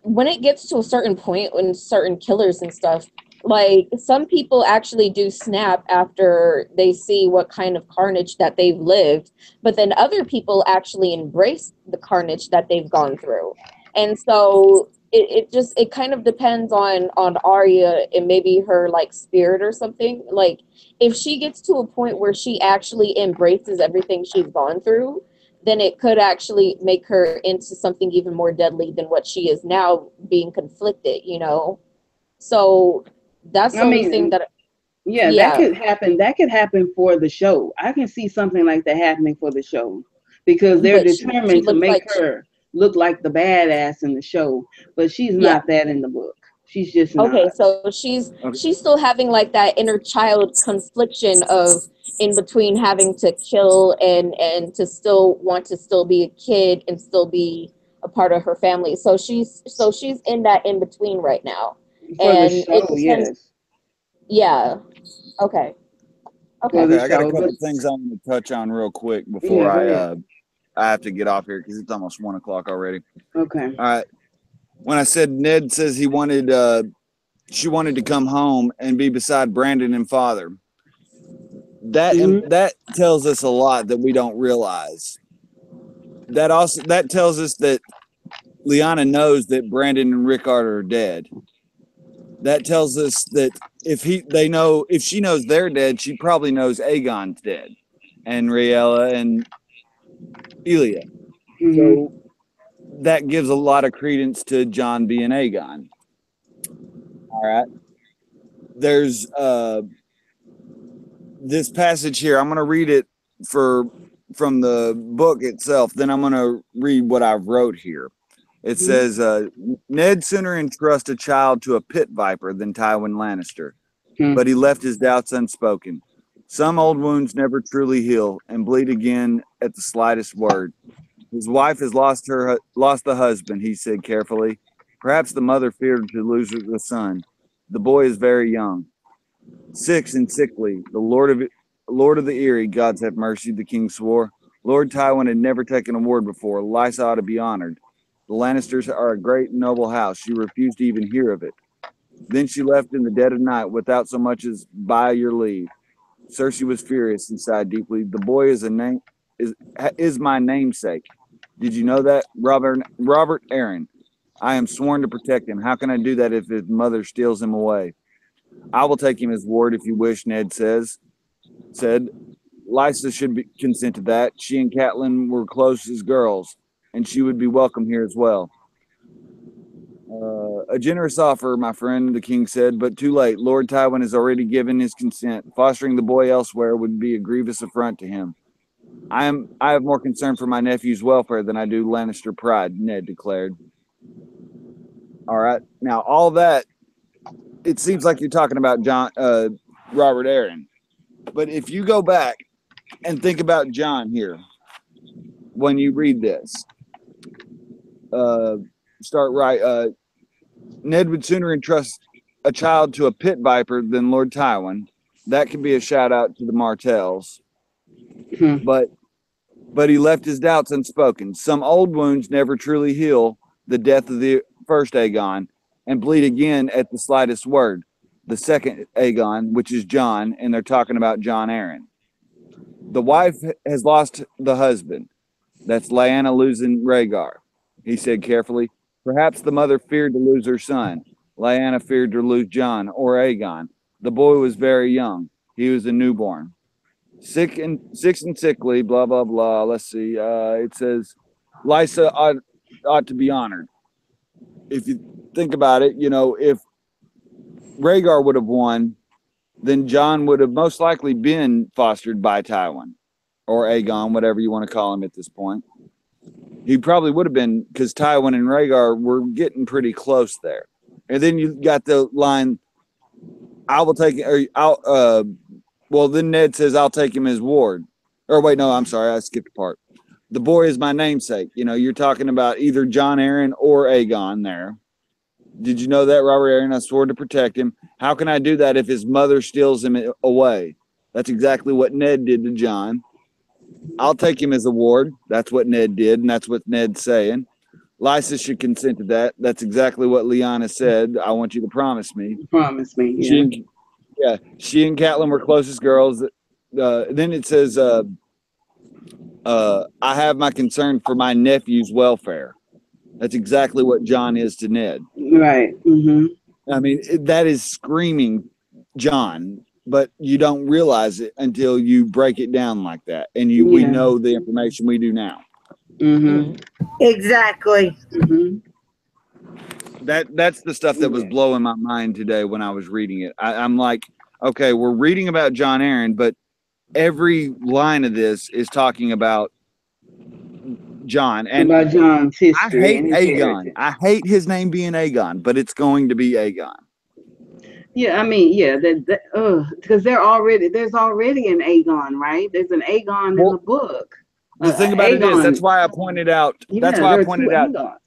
when it gets to a certain point, when certain killers and stuff, like some people actually do snap after they see what kind of carnage that they've lived, but then other people actually embrace the carnage that they've gone through. And so it kind of depends on Arya and maybe her like spirit or something. Like if she gets to a point where she actually embraces everything she's gone through, then it could actually make her into something even more deadly than what she is now, being conflicted, you know? So that's I the only thing mean, that, yeah, that yeah, could happen. That could happen for the show. I can see something like that happening for the show because they're but she determined to looks make like, her look like the badass in the show, but she's yeah. not that in the book. She's just Okay, not. so she's Okay. she's still having like that inner child confliction of in between having to kill and to still want to still be a kid and still be a part of her family. So she's in that in between right now. For the And it show, depends. yes. Yeah. Okay. For Okay. the Okay, I got a show, but couple things I want to touch on real quick before yeah, go ahead. I have to get off here because it's almost 1 o'clock already. Okay. All right. When I said Ned says she wanted to come home and be beside Brandon and father, Hmm. that tells us a lot that we don't realize. That tells us that Liana knows that Brandon and Rickard are dead. That tells us that if she knows they're dead, she probably knows Aegon's dead, and Riella and Elia. Hmm. So that gives a lot of credence to John being Aegon. All right. There's this passage here. I'm going to read it from the book itself. Then I'm going to read what I wrote here. It says, Ned sooner entrust a child to a pit viper than Tywin Lannister, but he left his doubts unspoken. Some old wounds never truly heal and bleed again at the slightest word. His wife has lost the husband, he said carefully. Perhaps the mother feared to lose the son. The boy is very young. Sick and sickly, the Lord of the Eyrie, gods have mercy, the king swore. Lord Tywin had never taken a ward before. Lysa ought to be honored. The Lannisters are a great and noble house. She refused to even hear of it. Then she left in the dead of night without so much as by your leave. Cersei was furious and sighed deeply. The boy is my namesake. Did you know that? Robert Arryn. I am sworn to protect him. How can I do that if his mother steals him away? I will take him as ward if you wish, Ned said. Lysa should consent to that. She and Catelyn were close as girls, and she would be welcome here as well. A generous offer, my friend, the king said, but too late. Lord Tywin has already given his consent. Fostering the boy elsewhere would be a grievous affront to him. I have more concern for my nephew's welfare than I do Lannister pride, Ned declared. All right. Now, all that, it seems like you're talking about Robert Arryn. But if you go back and think about Jon here, when you read this, Ned would sooner entrust a child to a pit viper than Lord Tywin. That could be a shout out to the Martells. But he left his doubts unspoken. Some old wounds never truly heal the death of the first Aegon and bleed again at the slightest word. The second Aegon, which is Jon, and they're talking about Jon Arryn. The wife has lost the husband. That's Lyanna losing Rhaegar, he said carefully. Perhaps the mother feared to lose her son. Lyanna feared to lose Jon or Aegon. The boy was very young. He was a newborn. Sick and sickly, blah, blah, blah. Let's see. It says, Lysa ought to be honored. If you think about it, if Rhaegar would have won, then Jon would have most likely been fostered by Tywin or Aegon, whatever you want to call him at this point. He probably would have been, because Tywin and Rhaegar were getting pretty close there. And then you got the line, I will take it, well, then Ned says, I'll take him as ward. Or wait, no, I'm sorry, I skipped a part. The boy is my namesake. You're talking about either Jon Arryn or Aegon there. Did you know that, Robert Arryn? I swore to protect him. How can I do that if his mother steals him away? That's exactly what Ned did to Jon. I'll take him as a ward. That's what Ned did, and that's what Ned's saying. Lysa should consent to that. That's exactly what Lyanna said. I want you to promise me. Promise me, yeah. She and Catelyn were closest girls. Then it says, I have my concern for my nephew's welfare. That's exactly what Jon is to Ned. Right. Mm-hmm. I mean, that is screaming Jon, but you don't realize it until you break it down like that. And we know the information we do now. Mm-hmm. Exactly. Mm-hmm. That's the stuff that was blowing my mind today when I was reading it. I'm like, okay, we're reading about Jon Arryn, but every line of this is talking about Jon. And about Jon's history. I hate Aegon. I hate his name being Aegon, but it's going to be Aegon. Yeah, I mean, because there's already an Aegon, right? There's an Aegon in the book. The thing about it is, that's why I pointed out. That's why I pointed out. Aegons.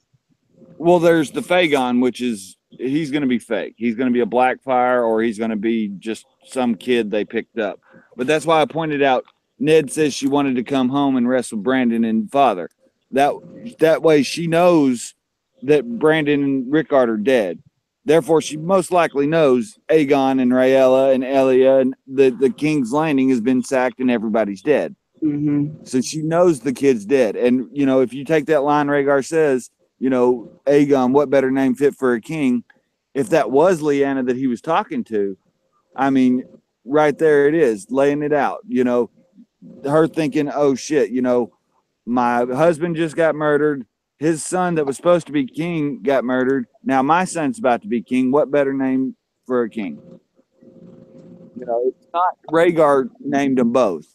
Well, there's the Fagon, which is he's going to be fake. He's going to be a Blackfire, or he's going to be just some kid they picked up. But that's why I pointed out. Ned says she wanted to come home and rest with Brandon and father. That way she knows that Brandon and Rickard are dead. Therefore, she most likely knows Aegon and Rhaella and Elia and the King's Landing has been sacked and everybody's dead. Mm-hmm. So she knows the kid's dead. And, if you take that line Rhaegar says, Aegon, what better name fit for a king? If that was Lyanna that he was talking to, I mean, right there it is, laying it out. Her thinking, oh, shit, my husband just got murdered. His son that was supposed to be king got murdered. Now my son's about to be king. What better name for a king? It's not Rhaegar named them both.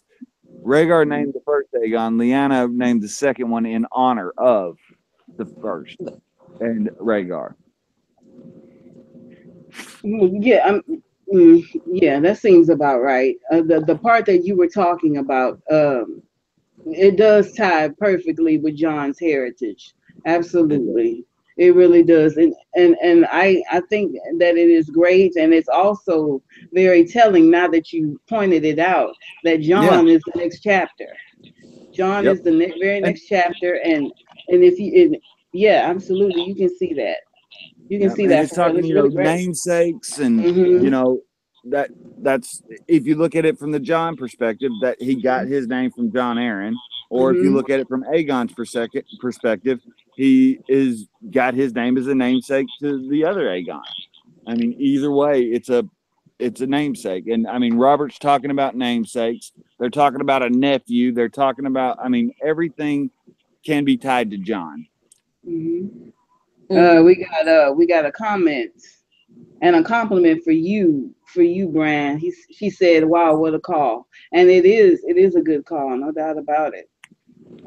Rhaegar named the first Aegon. Lyanna named the second one in honor of the first. and Rhaegar. Yeah, yeah, that seems about right. The part that you were talking about, it does tie perfectly with John's heritage. Absolutely. It really does. And I think that it is great, and it's also very telling now that you pointed it out that Yeah. John is the next chapter. John Yep. is the very And next chapter, and if you yeah, absolutely, you can see that. You can yeah, see and that it's for real. talking, It's really great. namesakes, and Mhm. that that's if you look at it from the John perspective, that he got Mhm. his name from John Aaron, or if you Mhm. look at it from Aegon's perspective, he is got his name as a namesake to the other Aegon. I mean, either way, it's a namesake, and I mean, Robert's talking about namesakes. They're talking about a nephew. They're talking about, I mean, everything can be tied to John. Mhm. Mhm. We got a comment and a compliment for you, Bran. She said, "Wow, what a call!" And it is a good call, no doubt about it.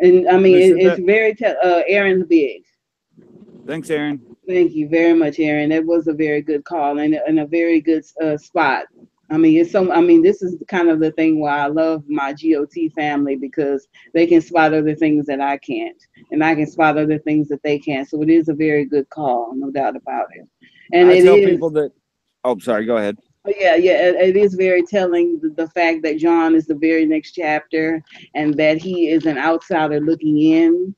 And I mean, Who said it's that? very Aaron's big. Thanks, Aaron. Thank you very much, Aaron. That was a very good call and a very good spot. I mean, it's so. I mean, this is kind of the thing why I love my GOT family because they can spot other things that I can't, and I can spot other things that they can't. So it is a very good call, no doubt about it. And I it tell is. people that. Oh, sorry. Go ahead. Yeah, yeah, it is very telling the fact that John is the very next chapter and that he is an outsider looking in,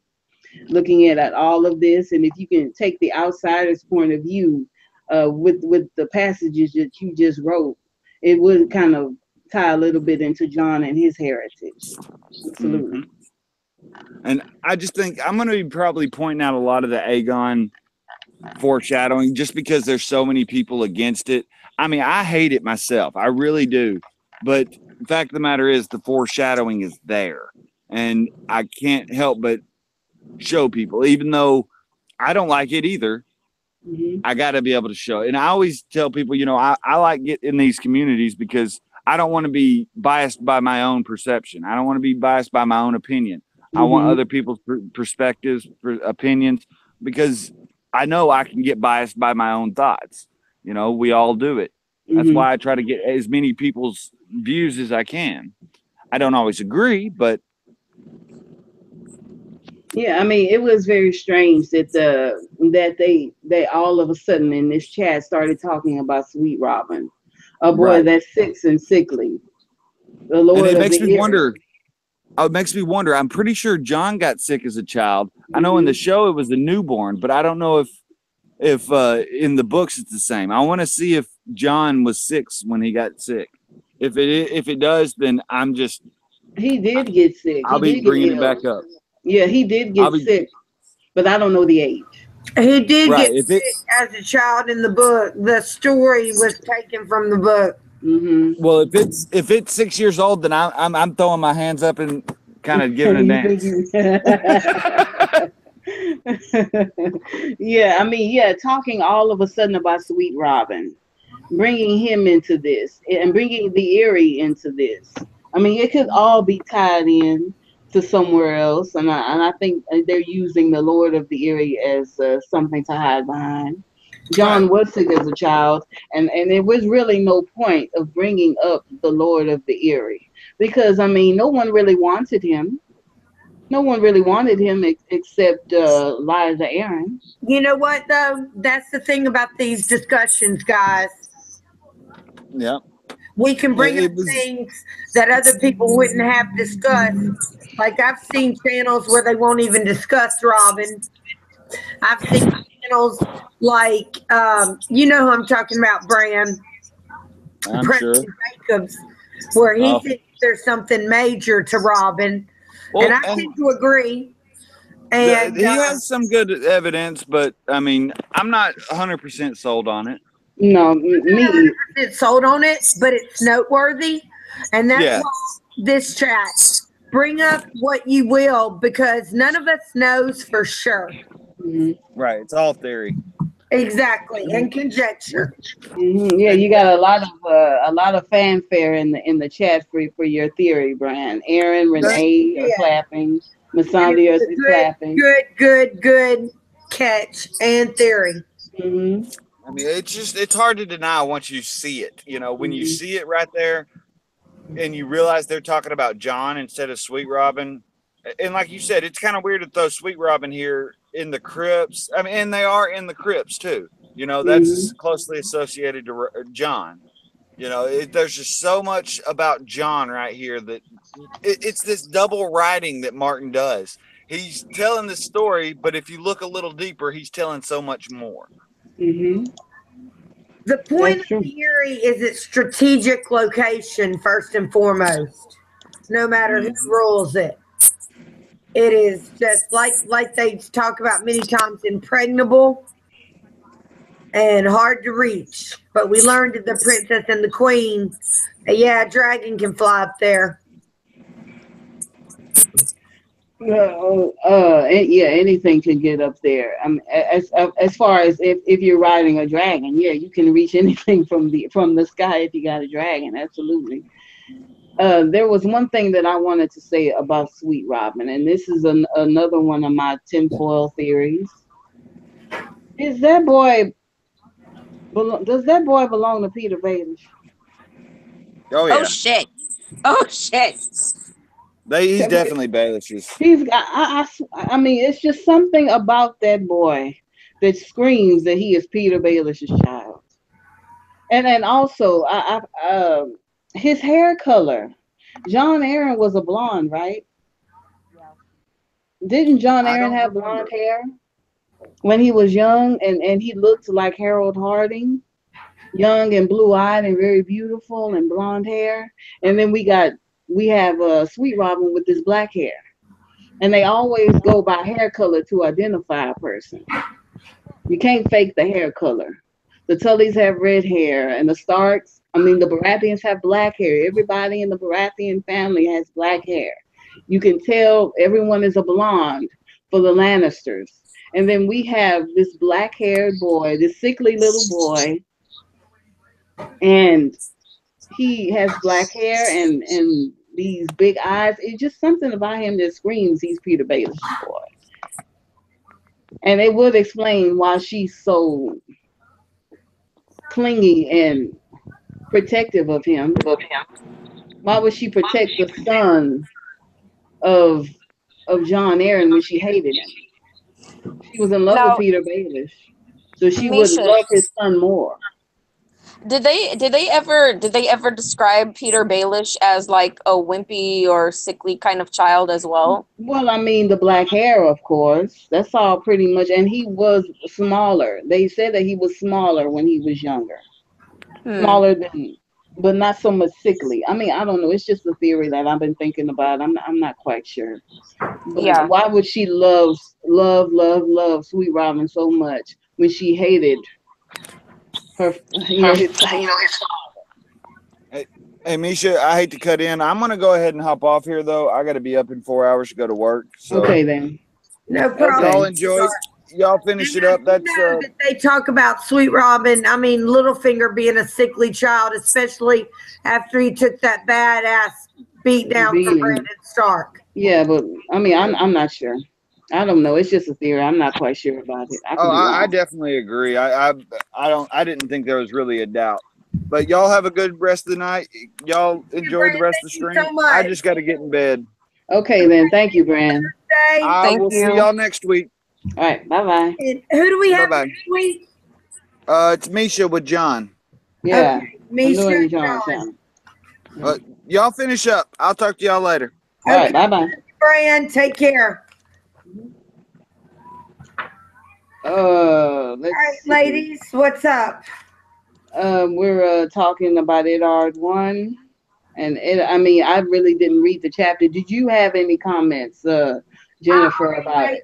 looking at all of this. And if you can take the outsider's point of view with the passages that you just wrote, it would kind of tie a little bit into John and his heritage. Hmm. Absolutely. And I just think I'm going to be probably pointing out a lot of the Aegon foreshadowing just because there's so many people against it. I mean, I hate it myself. I really do. But the fact of the matter is, the foreshadowing is there. And I can't help but show people, even though I don't like it either. Hmm. I got to be able to show it. And I always tell people, I like get in these communities because I don't want to be biased by my own perception. I don't want to be biased by my own opinion. I want Hmm. other people's perspectives, opinions, because I know I can get biased by my own thoughts. We all do it. That's Hmm. why I try to get as many people's views as I can. I don't always agree, but Yeah, I mean, it was very strange that they all of a sudden in this chat started talking about Sweet Robin, a boy right. that's and sickly, the And Lord it of makes the me Ear. wonder. Oh, it makes me wonder. I'm pretty sure John got sick as a child. I know in the Hmm. show it was the newborn, but I don't know if in the books it's the same. I want to see if John was 6 when he got sick. If it does, then He did get sick. I'll He be did get bringing it ill. back up. Yeah, he did I'll get be sick, but I don't know the age. He did right get if it. sick as a child in the book. The story was taken from the book. Hmm. Well, if it's 6 years old, then I'm throwing my hands up and kind of giving a You think dance. you? Yeah, I mean, yeah, talking all of a sudden about Sweet Robin, bringing him into this and bringing the Erie into this. I mean, it could all be tied in to somewhere else, and I think they're using the Lord of the Erie as something to hide behind. Right. John was sick as a child, and there was really no point of bringing up the Lord of the Erie because I mean, no one really wanted him. No one really wanted him except Liza Aaron. You know what, though? That's the thing about these discussions, guys. Yeah. We can bring up It was. things that other people wouldn't have discussed. Like I've seen channels where they won't even discuss Robin. I've seen channels like, you know who I'm talking about, Bran, I'm sure. Preston Jacobs, where he Uh, thinks there's something major to Robin. And well, I and tend to agree. And he has some good evidence, but I mean, I'm not 100% sold on it. No, me. 100% sold on it, but it's noteworthy. And that's Yeah. why this chat, bring up what you will, because none of us knows for sure. Mhm. Right. It's all theory. Exactly. And conjecture. Yeah, And you got a lot of fanfare in the chat for your theory, Brian. Aaron, that, Renee are Yeah. clapping. And it Masandi was is a good, clapping. good, good, good catch and theory. Mm-hmm. I mean, it's hard to deny once you see it. You know, when you see it right there, and you realize they're talking about John instead of Sweet Robin. And like you said, it's kind of weird to throw Sweet Robin here in the crypts. I mean, and they are in the crypts too. You know, that's closely associated to John. You know, there's just so much about John right here that it's this double writing that Martin does. He's telling the story, but if you look a little deeper, he's telling so much more. Mm-hmm. The point of theory is its strategic location, first and foremost, no matter who rules it. It is just like they talk about many times, impregnable and hard to reach. But we learned that the princess and the queen, yeah, a dragon can fly up there. Yeah, anything can get up there. As far as if you're riding a dragon, yeah, you can reach anything from the sky if you got a dragon. Absolutely. There was one thing that I wanted to say about Sweet Robin, and this is another one of my tinfoil theories. Does that boy belong to Peter Baelish? Oh yeah. Oh shit. He's definitely Baelish's. I mean, it's just something about that boy that screams that he is Peter Baelish's child. And then also, his hair color. John Aaron was a blonde, right? Didn't John Aaron have blonde hair when he was young, and he looked like Harold Harding, young and blue-eyed and very beautiful and blonde hair? And then we have Sweet Robin with this black hair, and they always go by hair color to identify a person. You can't fake the hair color. The Tullys have red hair, and the Baratheons have black hair. Everybody in the Baratheon family has black hair. You can tell everyone is a blonde for the Lannisters. And then we have this black-haired boy, this sickly little boy, and he has black hair and these big eyes. It's just something about him that screams he's Peter Baelish's boy. And it would explain why she's so clingy and protective of him. Why would she protect the son of John Aaron when she hated him? She was in love with Peter Baelish, so she would love his son more. Did they ever describe Peter Baelish as like a wimpy or sickly kind of child as well? Well, I mean, the black hair, of course. That's all pretty much. And he was smaller. They said that he was smaller when he was younger. Smaller than, but not so much sickly. I mean, I don't know. It's just a theory that I've been thinking about. I'm not quite sure. But yeah. Why would she love Sweet Robin so much when she hated her, his father? Hey, Misha, I hate to cut in. I'm going to go ahead and hop off here, though. I got to be up in 4 hours to go to work. So. Okay, then. No problem. Y'all enjoy. Y'all finish it up. That's that they talk about Sweet Robin. I mean, Littlefinger being a sickly child, especially after he took that badass beat down from Brandon Stark. Yeah, but I mean, I'm not sure. I don't know. It's just a theory. I'm not quite sure about it. I definitely agree. I didn't think there was really a doubt. But y'all have a good rest of the night. Y'all enjoy the rest of the stream. So I just got to get in bed. Okay, then. Thank you, Bran. I will see y'all next week. All right. Bye-bye. And who do we have next week? It's Misha with John. Yeah. Okay. Misha and John. Y'all finish up. I'll talk to y'all later. All right. Bye-bye. Bran, take care. All right, ladies, what's up? We're talking about Eddard 1, and I really didn't read the chapter. Did you have any comments, Jennifer, about it?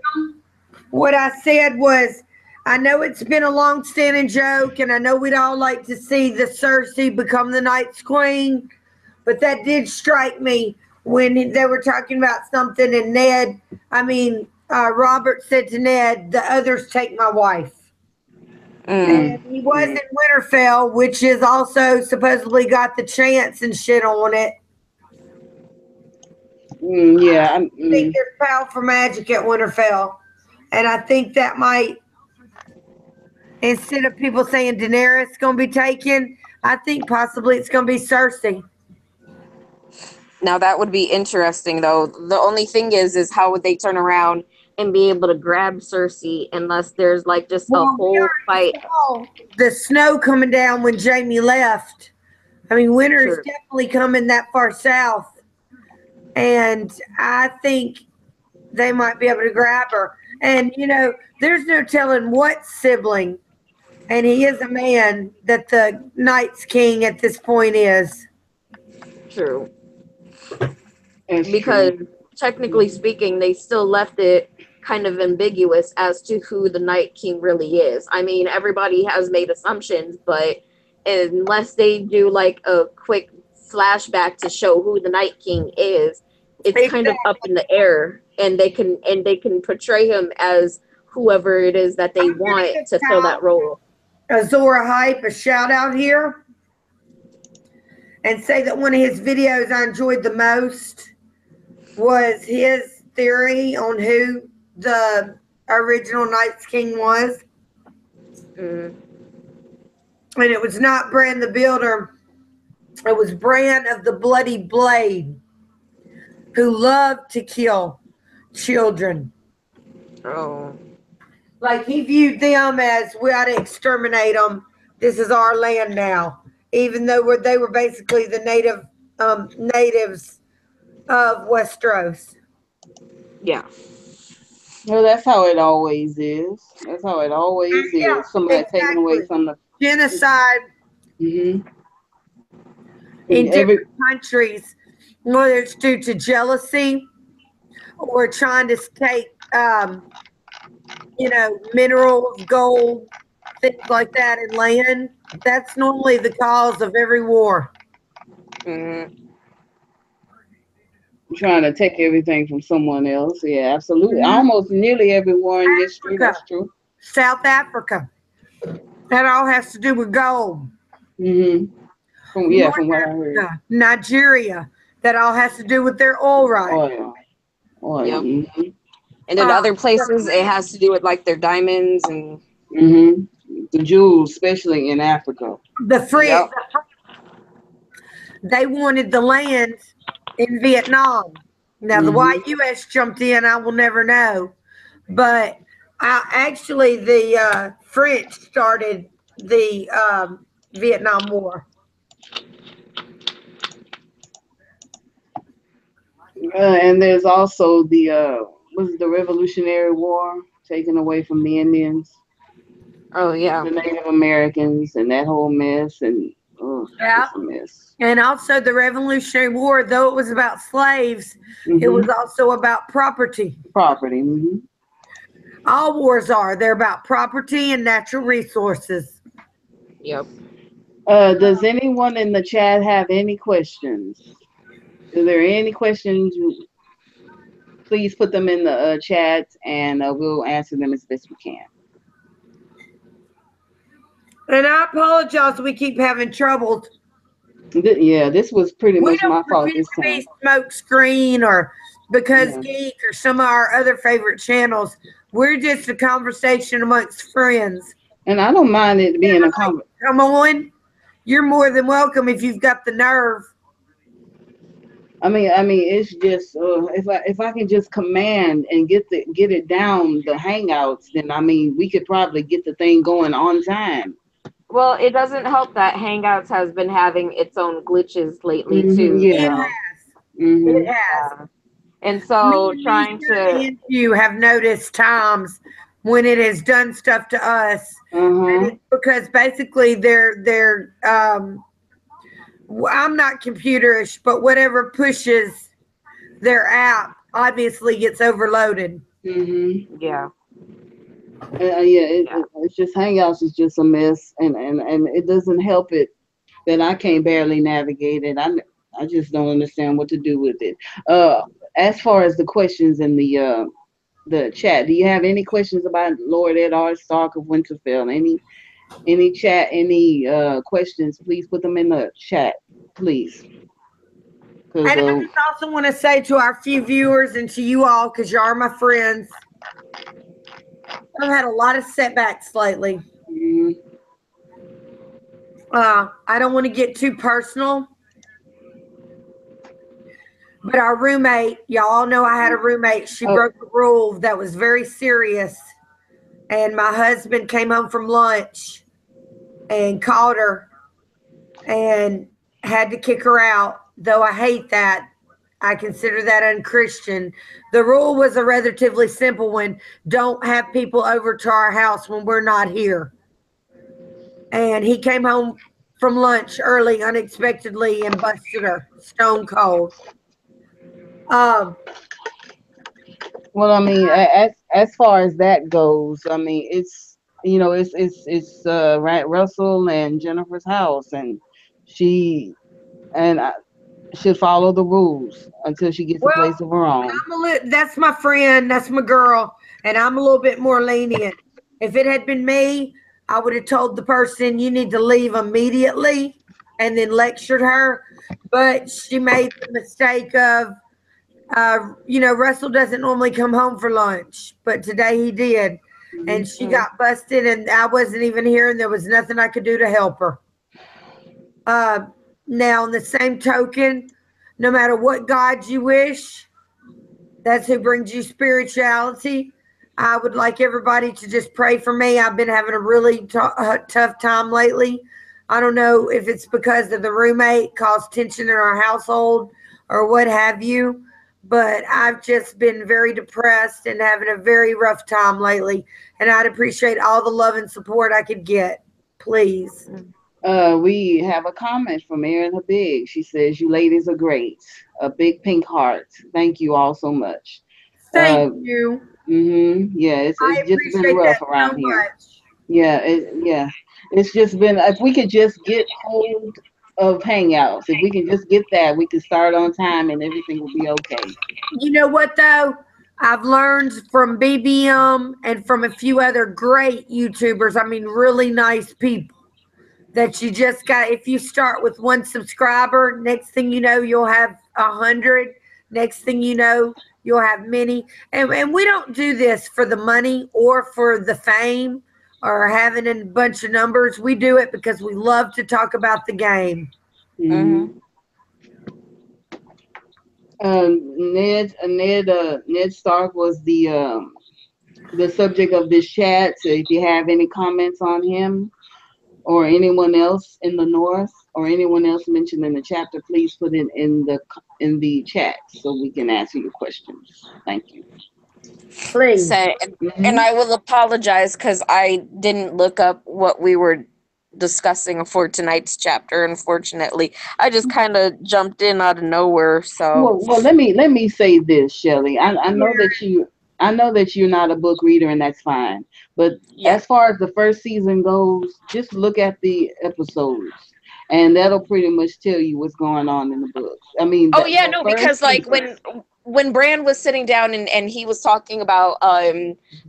What I said was, I know it's been a long-standing joke, and I know we'd all like to see the Cersei become the Night's Queen, but that did strike me when they were talking about something, and Robert said to Ned, "The others take my wife." And he was in Winterfell, which is also supposedly got the chance and shit on it. Yeah. I think there's powerful magic at Winterfell. And I think that might, instead of people saying Daenerys going to be taken, I think possibly it's going to be Cersei. Now that would be interesting, though. The only thing is how would they turn around and be able to grab Cersei unless there's like just a whole fight? The snow coming down when Jamie left. I mean, winter is definitely coming that far south, and I think they might be able to grab her. And you know, there's no telling what sibling, and he is a man, that the Night's King at this point is. True. Because technically speaking, they still left it kind of ambiguous as to who the Night King really is. I mean, everybody has made assumptions, but unless they do like a quick flashback to show who the Night King is, it's kind of up in the air, and they can portray him as whoever it is that they want to fill that role. Azora Hype a shout out here and say that one of his videos I enjoyed the most was his theory on who the original Night's King was. And it was not Bran the Builder. It was Bran of the Bloody Blade, who loved to kill children. Oh. Like he viewed them as, we ought to exterminate them. This is our land now. Even though they were basically the natives of Westeros. Yeah. Well, that's how it always is. That's how it always is. Somebody taking away from the genocide in different countries, whether it's due to jealousy or trying to take, minerals, gold, things like that in land. That's normally the cause of every war. Trying to take everything from someone else. Yeah, absolutely. Almost nearly every war in history. That's true. South Africa. That all has to do with gold. From what I heard. Nigeria. That all has to do with their oil rights. Oil. Yep. And in other places, it has to do with like their diamonds and the jewels, especially in Africa. The French. They wanted the land in Vietnam. Now, the white U.S. jumped in, I will never know. But actually, the French started the Vietnam War. And there's also the Revolutionary War taken away from the Indians. Oh, yeah. The Native Americans and that whole mess. And it's a mess. And also the Revolutionary War, though it was about slaves, it was also about property. All wars are. They're about property and natural resources. Yep. Does anyone in the chat have any questions? Is there any questions? Please put them in the chat, and we'll answer them as best we can. And I apologize, we keep having trouble. Yeah, this was pretty much my fault this time. Smoke Screen or Because Geek or some of our other favorite channels. We're just a conversation amongst friends. And I don't mind it being a conversation. Come on. You're more than welcome if you've got the nerve. I mean, it's just if I can just command and get it down the Hangouts, then I mean we could probably get the thing going on time. Well, it doesn't help that Hangouts has been having its own glitches lately too. Yeah, it has. And so trying to, you have noticed times when it has done stuff to us, and it's because basically they're I'm not computerish, but whatever pushes their app obviously gets overloaded. Yeah. It's just Hangouts is just a mess, and it doesn't help it that I can't barely navigate it. I just don't understand what to do with it. As far as the questions in the chat, do you have any questions about Lord Eddard Stark of Winterfell? Any chat, any questions? Please put them in the chat, please. And I just also want to say to our few viewers and to you all, because you are my friends, I've had a lot of setbacks lately. Mhm. I don't want to get too personal, but our roommate, y'all all know I had a roommate. She Oh. broke a rule that was very serious. And my husband came home from lunch and called her and had to kick her out. Though I hate that. I consider that unchristian. The rule was a relatively simple one. Don't have people over to our house when we're not here. And he came home from lunch early, unexpectedly, and busted her stone cold. Well, I mean, as far as that goes, I mean, it's right, Russell and Jennifer's house, and she and I should follow the rules until she gets a Well, place of her own. that's my friend, that's my girl, and I'm a little bit more lenient. If it had been me, I would have told the person you need to leave immediately and then lectured her. But she made the mistake of, Russell doesn't normally come home for lunch, but today he did. And she got busted, and I wasn't even here, and there was nothing I could do to help her. Now, on the same token, no matter what God you wish, that's who brings you spirituality. I would like everybody to just pray for me. I've been having a really tough time lately. I don't know if it's because of the roommate caused tension in our household or what have you, but I've just been very depressed and having a very rough time lately. And I'd appreciate all the love and support I could get. Please. We have a comment from Erin Habig. She says, "You ladies are great. A big pink heart. Thank you all so much." Thank you. Yeah, it's I just been appreciate rough that around so here. much. Yeah. It's just been, if we could just get hold of Hangouts, if we can just get that, we can start on time and everything will be okay. You know what, though? I've learned from BBM and from a few other great YouTubers, I mean, really nice people, that you just got, if you start with one subscriber, next thing you know, you'll have 100. Next thing you know, you'll have many. And we don't do this for the money or for the fame or having a bunch of numbers. We do it because we love to talk about the game. Mhm. Ned Stark was the subject of this chat. So if you have any comments on him or anyone else in the North or anyone else mentioned in the chapter, please put it in the chat so we can answer your questions. Thank you. Please. So, and I will apologize because I didn't look up what we were discussing for tonight's chapter. Unfortunately, I just kind of jumped in out of nowhere. So, Well, let me say this, Shelly. I know that you're not a book reader, and that's fine. But yeah. as far as the first season goes, just look at the episodes, and that'll pretty much tell you what's going on in the books. I mean, Oh yeah, the no, first because like season. when Bran was sitting down and he was talking about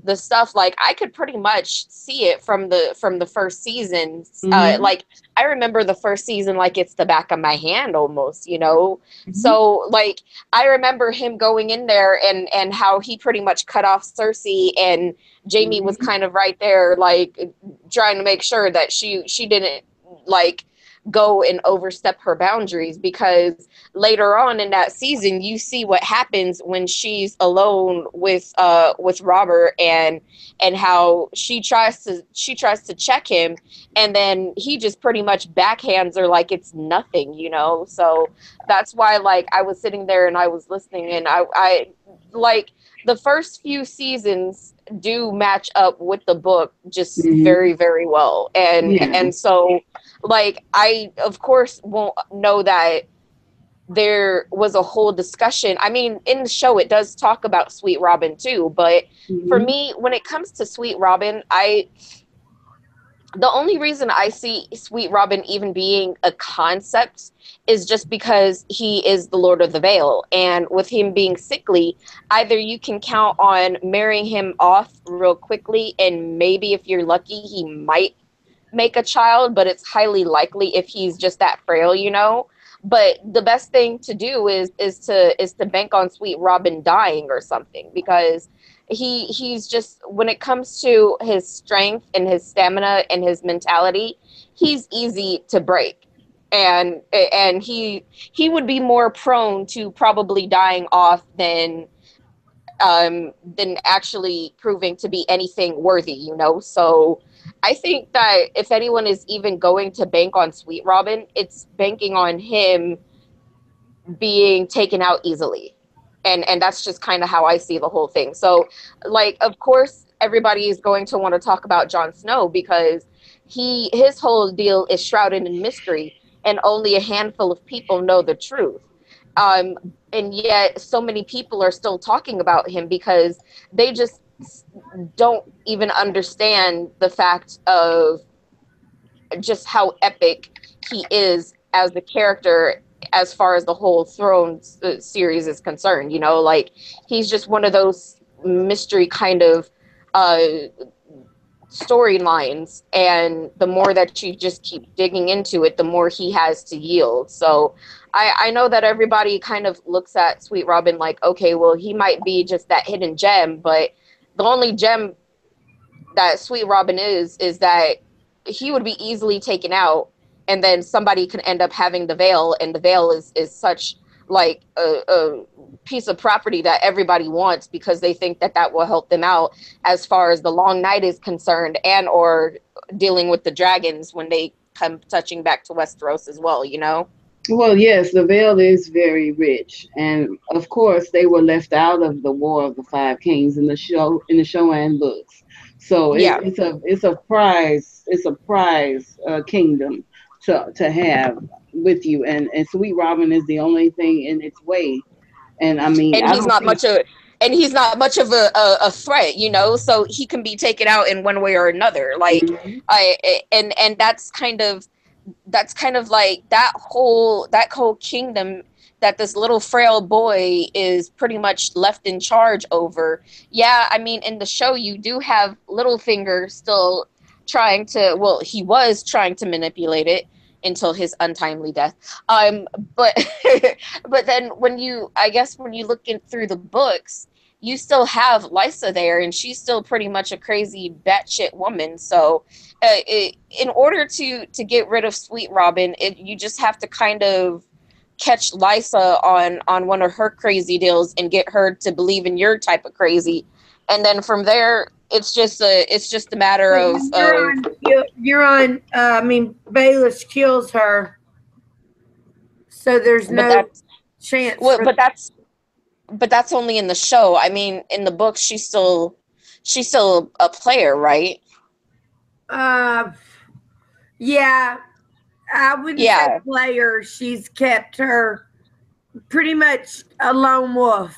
the stuff, like I could pretty much see it from the first season. Like I remember the first season like it's the back of my hand almost, you know. So like I remember him going in there and how he pretty much cut off Cersei, and Jaime was kind of right there like trying to make sure that she didn't like go and overstep her boundaries, because later on in that season you see what happens when she's alone with Robert, and how she tries to check him, and then he just pretty much backhands her like it's nothing, you know. So that's why like I was sitting there and I was listening, and I like the first few seasons do match up with the book just very, very well. And so like I of course won't know that there was a whole discussion. I mean, in the show it does talk about Sweet Robin too, but for me, when it comes to Sweet Robin, the only reason I see Sweet Robin even being a concept is just because he is the Lord of the Vale. And with him being sickly, either you can count on marrying him off real quickly, and maybe if you're lucky, he might make a child, but it's highly likely if he's just that frail, you know. But the best thing to do is to bank on Sweet Robin dying or something, because he's just, when it comes to his strength and his stamina and his mentality, he's easy to break. And he would be more prone to probably dying off than actually proving to be anything worthy, you know? So I think that if anyone is even going to bank on Sweet Robin, it's banking on him being taken out easily. And that's just kind of how I see the whole thing. So, like, of course, everybody is going to want to talk about Jon Snow because his whole deal is shrouded in mystery, and only a handful of people know the truth. And yet so many people are still talking about him because they just don't even understand the fact of just how epic he is as the character as far as the whole Thrones series is concerned. You know, like, he's just one of those mystery kind of storylines, and the more that you just keep digging into it, the more he has to yield. So I know that everybody kind of looks at Sweet Robin like, okay, well, he might be just that hidden gem, but the only gem that Sweet Robin is that he would be easily taken out, and then somebody can end up having the veil, and the veil is such like a piece of property that everybody wants because they think that that will help them out as far as the long night is concerned, and or dealing with the dragons when they come touching back to Westeros as well, you know? Well, yes, the Vale is very rich, and of course, they were left out of the War of the Five Kings in the show and books. So Yeah. it's a prize kingdom to have with you, and Sweet Robin is the only thing in its way. And I mean, And I he's don't not think. much of a threat, you know, so he can be taken out in one way or another. Like, Mhm. and that's kind of like that whole kingdom that this little frail boy is pretty much left in charge over. Yeah, I mean, in the show you do have Littlefinger still trying to, well, he was trying to manipulate it until his untimely death. But but then when you look in through the books, you still have Lysa there, and she's still pretty much a crazy batshit woman. So in order to get rid of Sweet Robin, you just have to kind of catch Lysa on one of her crazy deals and get her to believe in your type of crazy, and then from there it's just a matter But of when I mean, Baelish kills her, so there's but no that's chance well, for. but that's only in the show. I mean, in the book, she's still a player, right? Uh, yeah, I wouldn't say Yeah, player. She's kept her pretty much a lone wolf,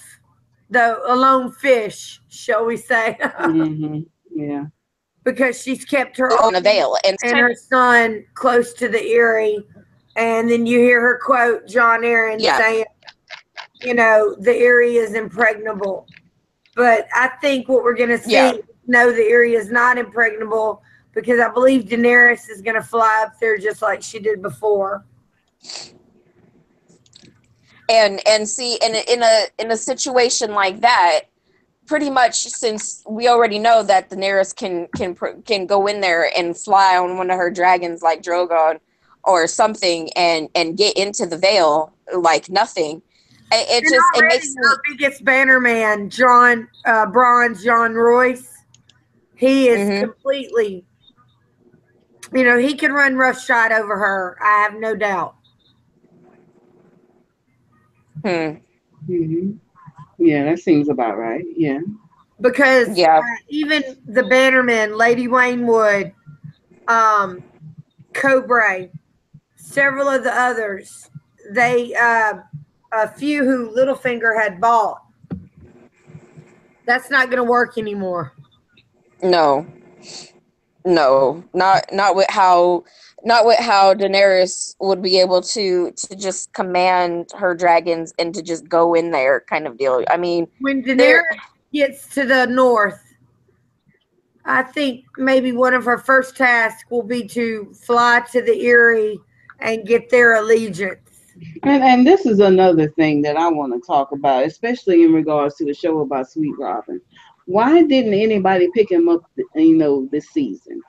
though a lone fish, shall we say? Mhm. Yeah. Because she's kept her on a army veil, and and her son close to the Erie. And then you hear her quote John Aaron yeah, saying, you know, the Erie is impregnable. But I think what we're going to yeah, see, no, the Erie is not impregnable, because I believe Daenerys is going to fly up there just like she did before. and see, and in a situation like that, pretty much, since we already know that Daenerys can go in there and fly on one of her dragons like Drogon or something, and get into the veil like nothing. And It already makes me. her biggest banner man, John Royce, he is Mm-hmm. completely, you know, he can run roughshod over her. I have no doubt. Hmm. Mhm. Yeah, that seems about right. Yeah. Because Yeah. even the bannermen, Lady Waynwood, Cobray, several of the others, they a few who Littlefinger had bought. That's not going to work anymore. No. No. Not with how. Not with how Daenerys would be able to just command her dragons and to just go in there, kind of deal. I mean, When there. Daenerys gets to the north, I think maybe one of her first tasks will be to fly to the Erie and get their allegiance. And this is another thing that I want to talk about, especially in regards to the show about Sweet Robin. Why didn't anybody pick him up, this season?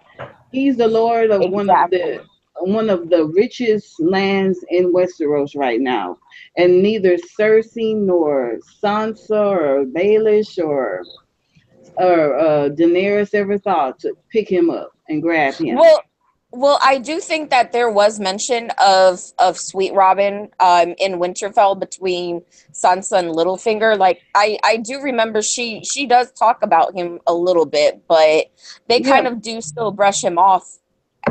He's the lord of Exactly. one of the richest lands in Westeros right now. And neither Cersei nor Sansa or Baelish or Daenerys ever thought to pick him up and grab him. Well, I do think that there was mention of Sweet Robin in Winterfell between Sansa and Littlefinger. Like I do remember she does talk about him a little bit, but they kind Yeah, of do still brush him off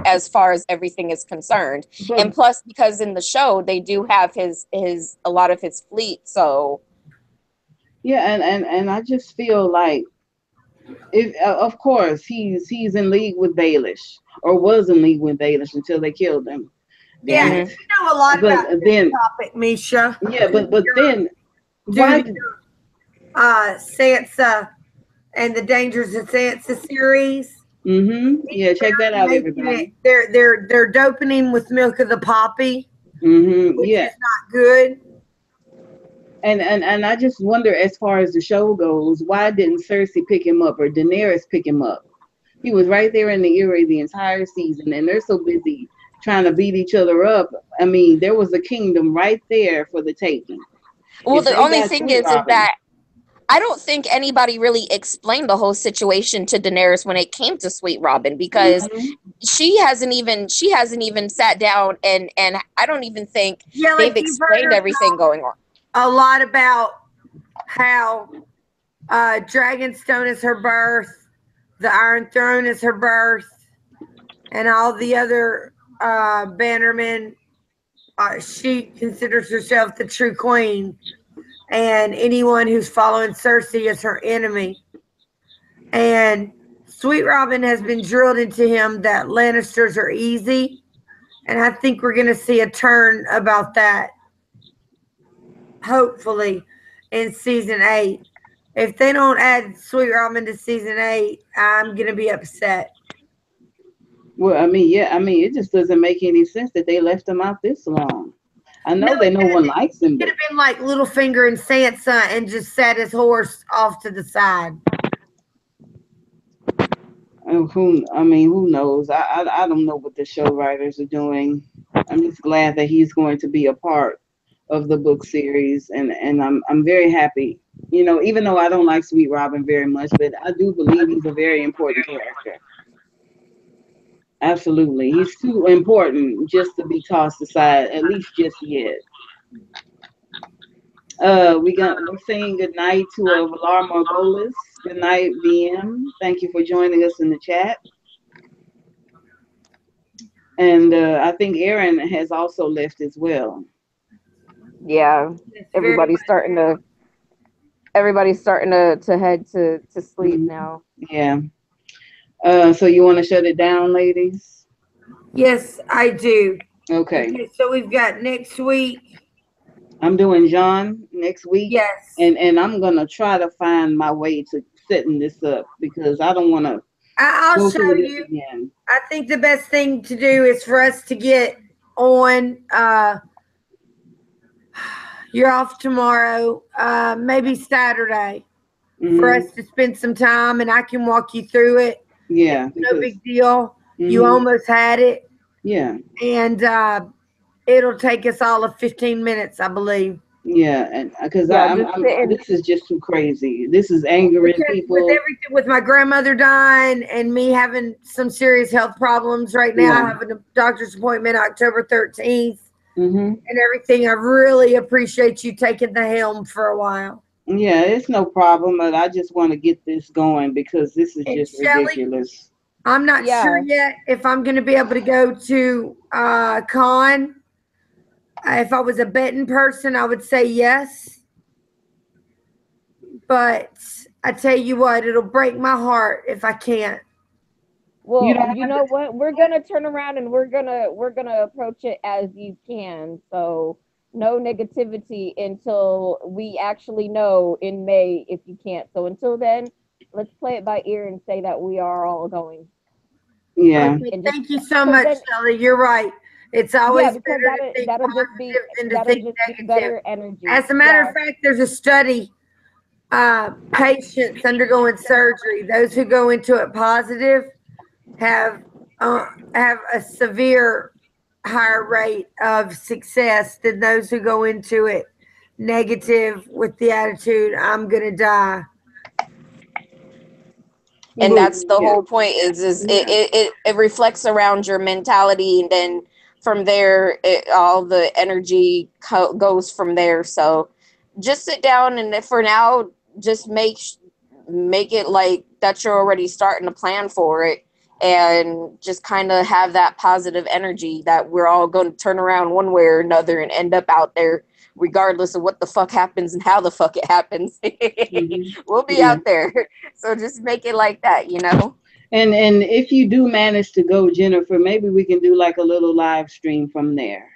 as far as everything is concerned. but And plus, because in the show they do have his a lot of his fleet, so yeah, and I just feel like, if of course he's in league with Baelish, or was in league with Baelish until they killed him. Yeah, Damn you it! mhm. know a lot But about this then, topic, Misha. yeah, but then Due why? to Sansa and the Dangers of Sansa series. Yeah, check that out, Making it, everybody. they're doping him with milk of the poppy, which Yeah, is not good. and I just wonder, as far as the show goes, why didn't Cersei pick him up or Daenerys pick him up? He was right there in the Eyrie the entire season, and they're so busy trying to beat each other up. I mean, there was a kingdom right there for the taking. Well, If the they only got thing Sweet is Robin, that I don't think anybody really explained the whole situation to Daenerys when it came to Sweet Robin, because hmm she hasn't even sat down, and I don't even think Yeah, they've like you've heard explained her everything talk going on. a lot about how Dragonstone is her birth, the Iron Throne is her birth, and all the other bannermen. She considers herself the true queen, and anyone who's following Cersei is her enemy. And Sweet Robin has been drilled into him that Lannisters are easy, and I think we're going to see a turn about that, hopefully, in season 8. If they don't add Sweet Robin to season 8, I'm going to be upset. well, I mean, yeah, I mean, it just doesn't make any sense that they left him out this long. I No, know that it no one doesn't. likes him, Could but have been like Littlefinger and Sansa and just sat his horse off to the side. who knows? I don't know what the show writers are doing. I'm just glad that he's going to be a part of the book series, and I'm very happy. Even though I don't like Sweet Robin very much, but I do believe he's a very important character. Absolutely, he's too important just to be tossed aside, at least just yet. We're saying good night to Valar Morghulis. Good night, VM. Thank you for joining us in the chat. And I think Aaron has also left as well. Yeah, It's very everybody's starting to head to sleep Mhm. now. Yeah. So you want to shut it down, ladies? Yes, I do. Okay. Okay, so we've got next week. I'm doing John next week, Yes, and I'm gonna try to find my way to setting this up because I don't want to I'll go show through this you. again. I think the best thing to do is for us to get on. You're off tomorrow, maybe Saturday, for Hmm. us to spend some time, and I can walk you through it. It's Yeah, no because big deal. You hmm almost had it, yeah, and it'll take us all of 15 minutes, I believe. yeah, and because Yeah, I'm, just I'm sitting. this is just too crazy. This is angering Because with people. everything, with my grandmother dying and me having some serious health problems right now, Yeah. I have a doctor's appointment October 13th Hmm. and everything. I really appreciate you taking the helm for a while. Yeah, it's no problem, but I just want to get this going because this is And just Shelly, ridiculous. I'm not sure Yeah, yet if I'm going to be able to go to con. If I was a betting person, I would say yes. But I tell you what, it'll break my heart if I can't. You well, don't you have know to. what? We're gonna turn around and we're gonna approach it as you can. So no negativity until we actually know in May if you can't. So until then, let's play it by ear and say that we are all going. Yeah, Okay, And just thank you so because much, then, Shelly. You're right. It's yeah, always because better to think that'll just be positive than to think better negative. energy. As a matter of Yeah. fact, there's a study patients undergoing surgery. Those who go into it positive have a severe higher rate of success than those who go into it negative with the attitude, I'm gonna die. And that's the Yeah. whole point is Yeah. it reflects around your mentality, and then from there all the energy goes from there. So just sit down, and for now just make it like that you're already starting to plan for it, and just kind of have that positive energy that we're all going to turn around one way or another and end up out there regardless of what the fuck happens and how the fuck it happens. We'll be Yeah. out there. So just make it like that, you know? And if you do manage to go, Jennifer, maybe we can do like a little live stream from there.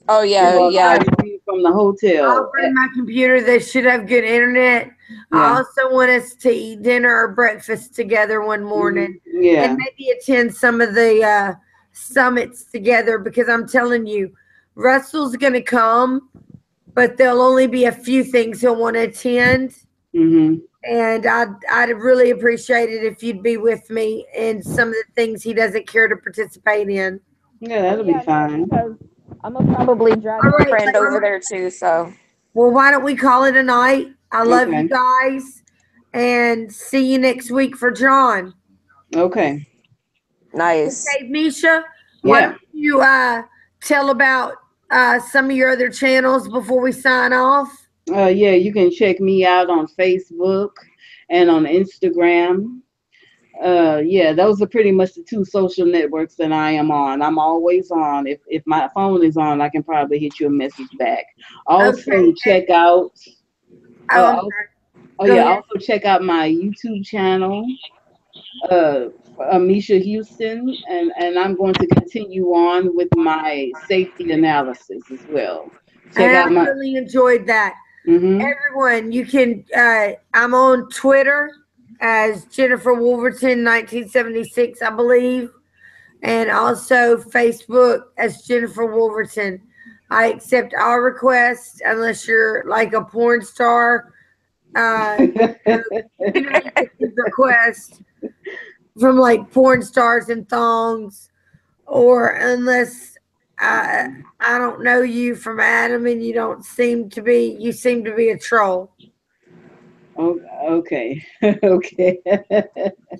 Oh, yeah, Or a yeah. live stream from the hotel. I'll bring my computer. They should have good internet. I Yeah. also want us to eat dinner or breakfast together one morning Yeah. and maybe attend some of the summits together, because I'm telling you, Russell's going to come, but there'll only be a few things he'll want to attend. Mm-hmm. And I'd really appreciate it if you'd be with me in some of the things he doesn't care to participate in. Yeah, that'll be fine. Because I'm going to probably drag All a right, friend over there too, so. well, why don't we call it a night? I love Okay. you guys, and see you next week for John. Okay. Nice. Okay, Misha, why Yeah. don't you tell about some of your other channels before we sign off? Yeah, you can check me out on Facebook and on Instagram. Yeah, those are pretty much the two social networks that I am on. I'm always on. If my phone is on, I can probably hit you a message back. Also, Okay. check out. Oh, I'm Oh, sorry. oh Go yeah. ahead. Also, check out my YouTube channel, uh, Misha Houston, and I'm going to continue on with my safety analysis as well. Check And I out my. really enjoyed that. Mm-hmm. Everyone, you can. I'm on Twitter as Jennifer Wolverton 1976, I believe, and also Facebook as Jennifer Wolverton. I accept all requests unless you're like a porn star. You can only get these requests from like porn stars and thongs, or unless I don't know you from Adam and you seem to be a troll. Okay. Okay.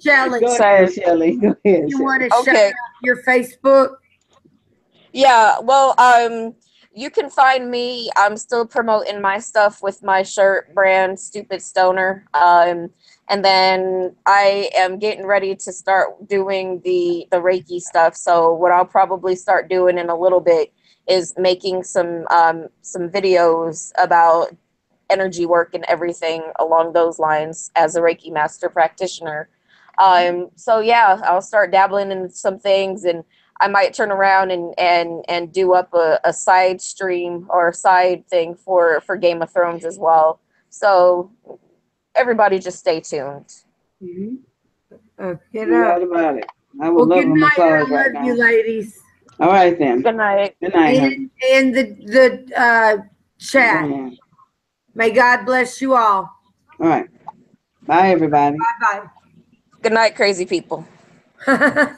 Shelly, Go ahead, Shelly. Go ahead, you Shelly. want to shout Okay. out your Facebook? Yeah, well, you can find me. I'm still promoting my stuff with my shirt brand, Stupid Stoner. And then I am getting ready to start doing the Reiki stuff. So what I'll probably start doing in a little bit is making some videos about energy work and everything along those lines as a Reiki master practitioner. So yeah, I'll start dabbling in some things, and I might turn around and do up a side stream or a side thing for Game of Thrones as well. So everybody just stay tuned. Mm-hmm. Get No up. doubt about it. I would Well, love good a night. I massage right love you, now. ladies. All right then. Good night. Good night, honey. And the Go chat. ahead. May God bless you all. All right. Bye, everybody. Bye Good night, crazy people. bye.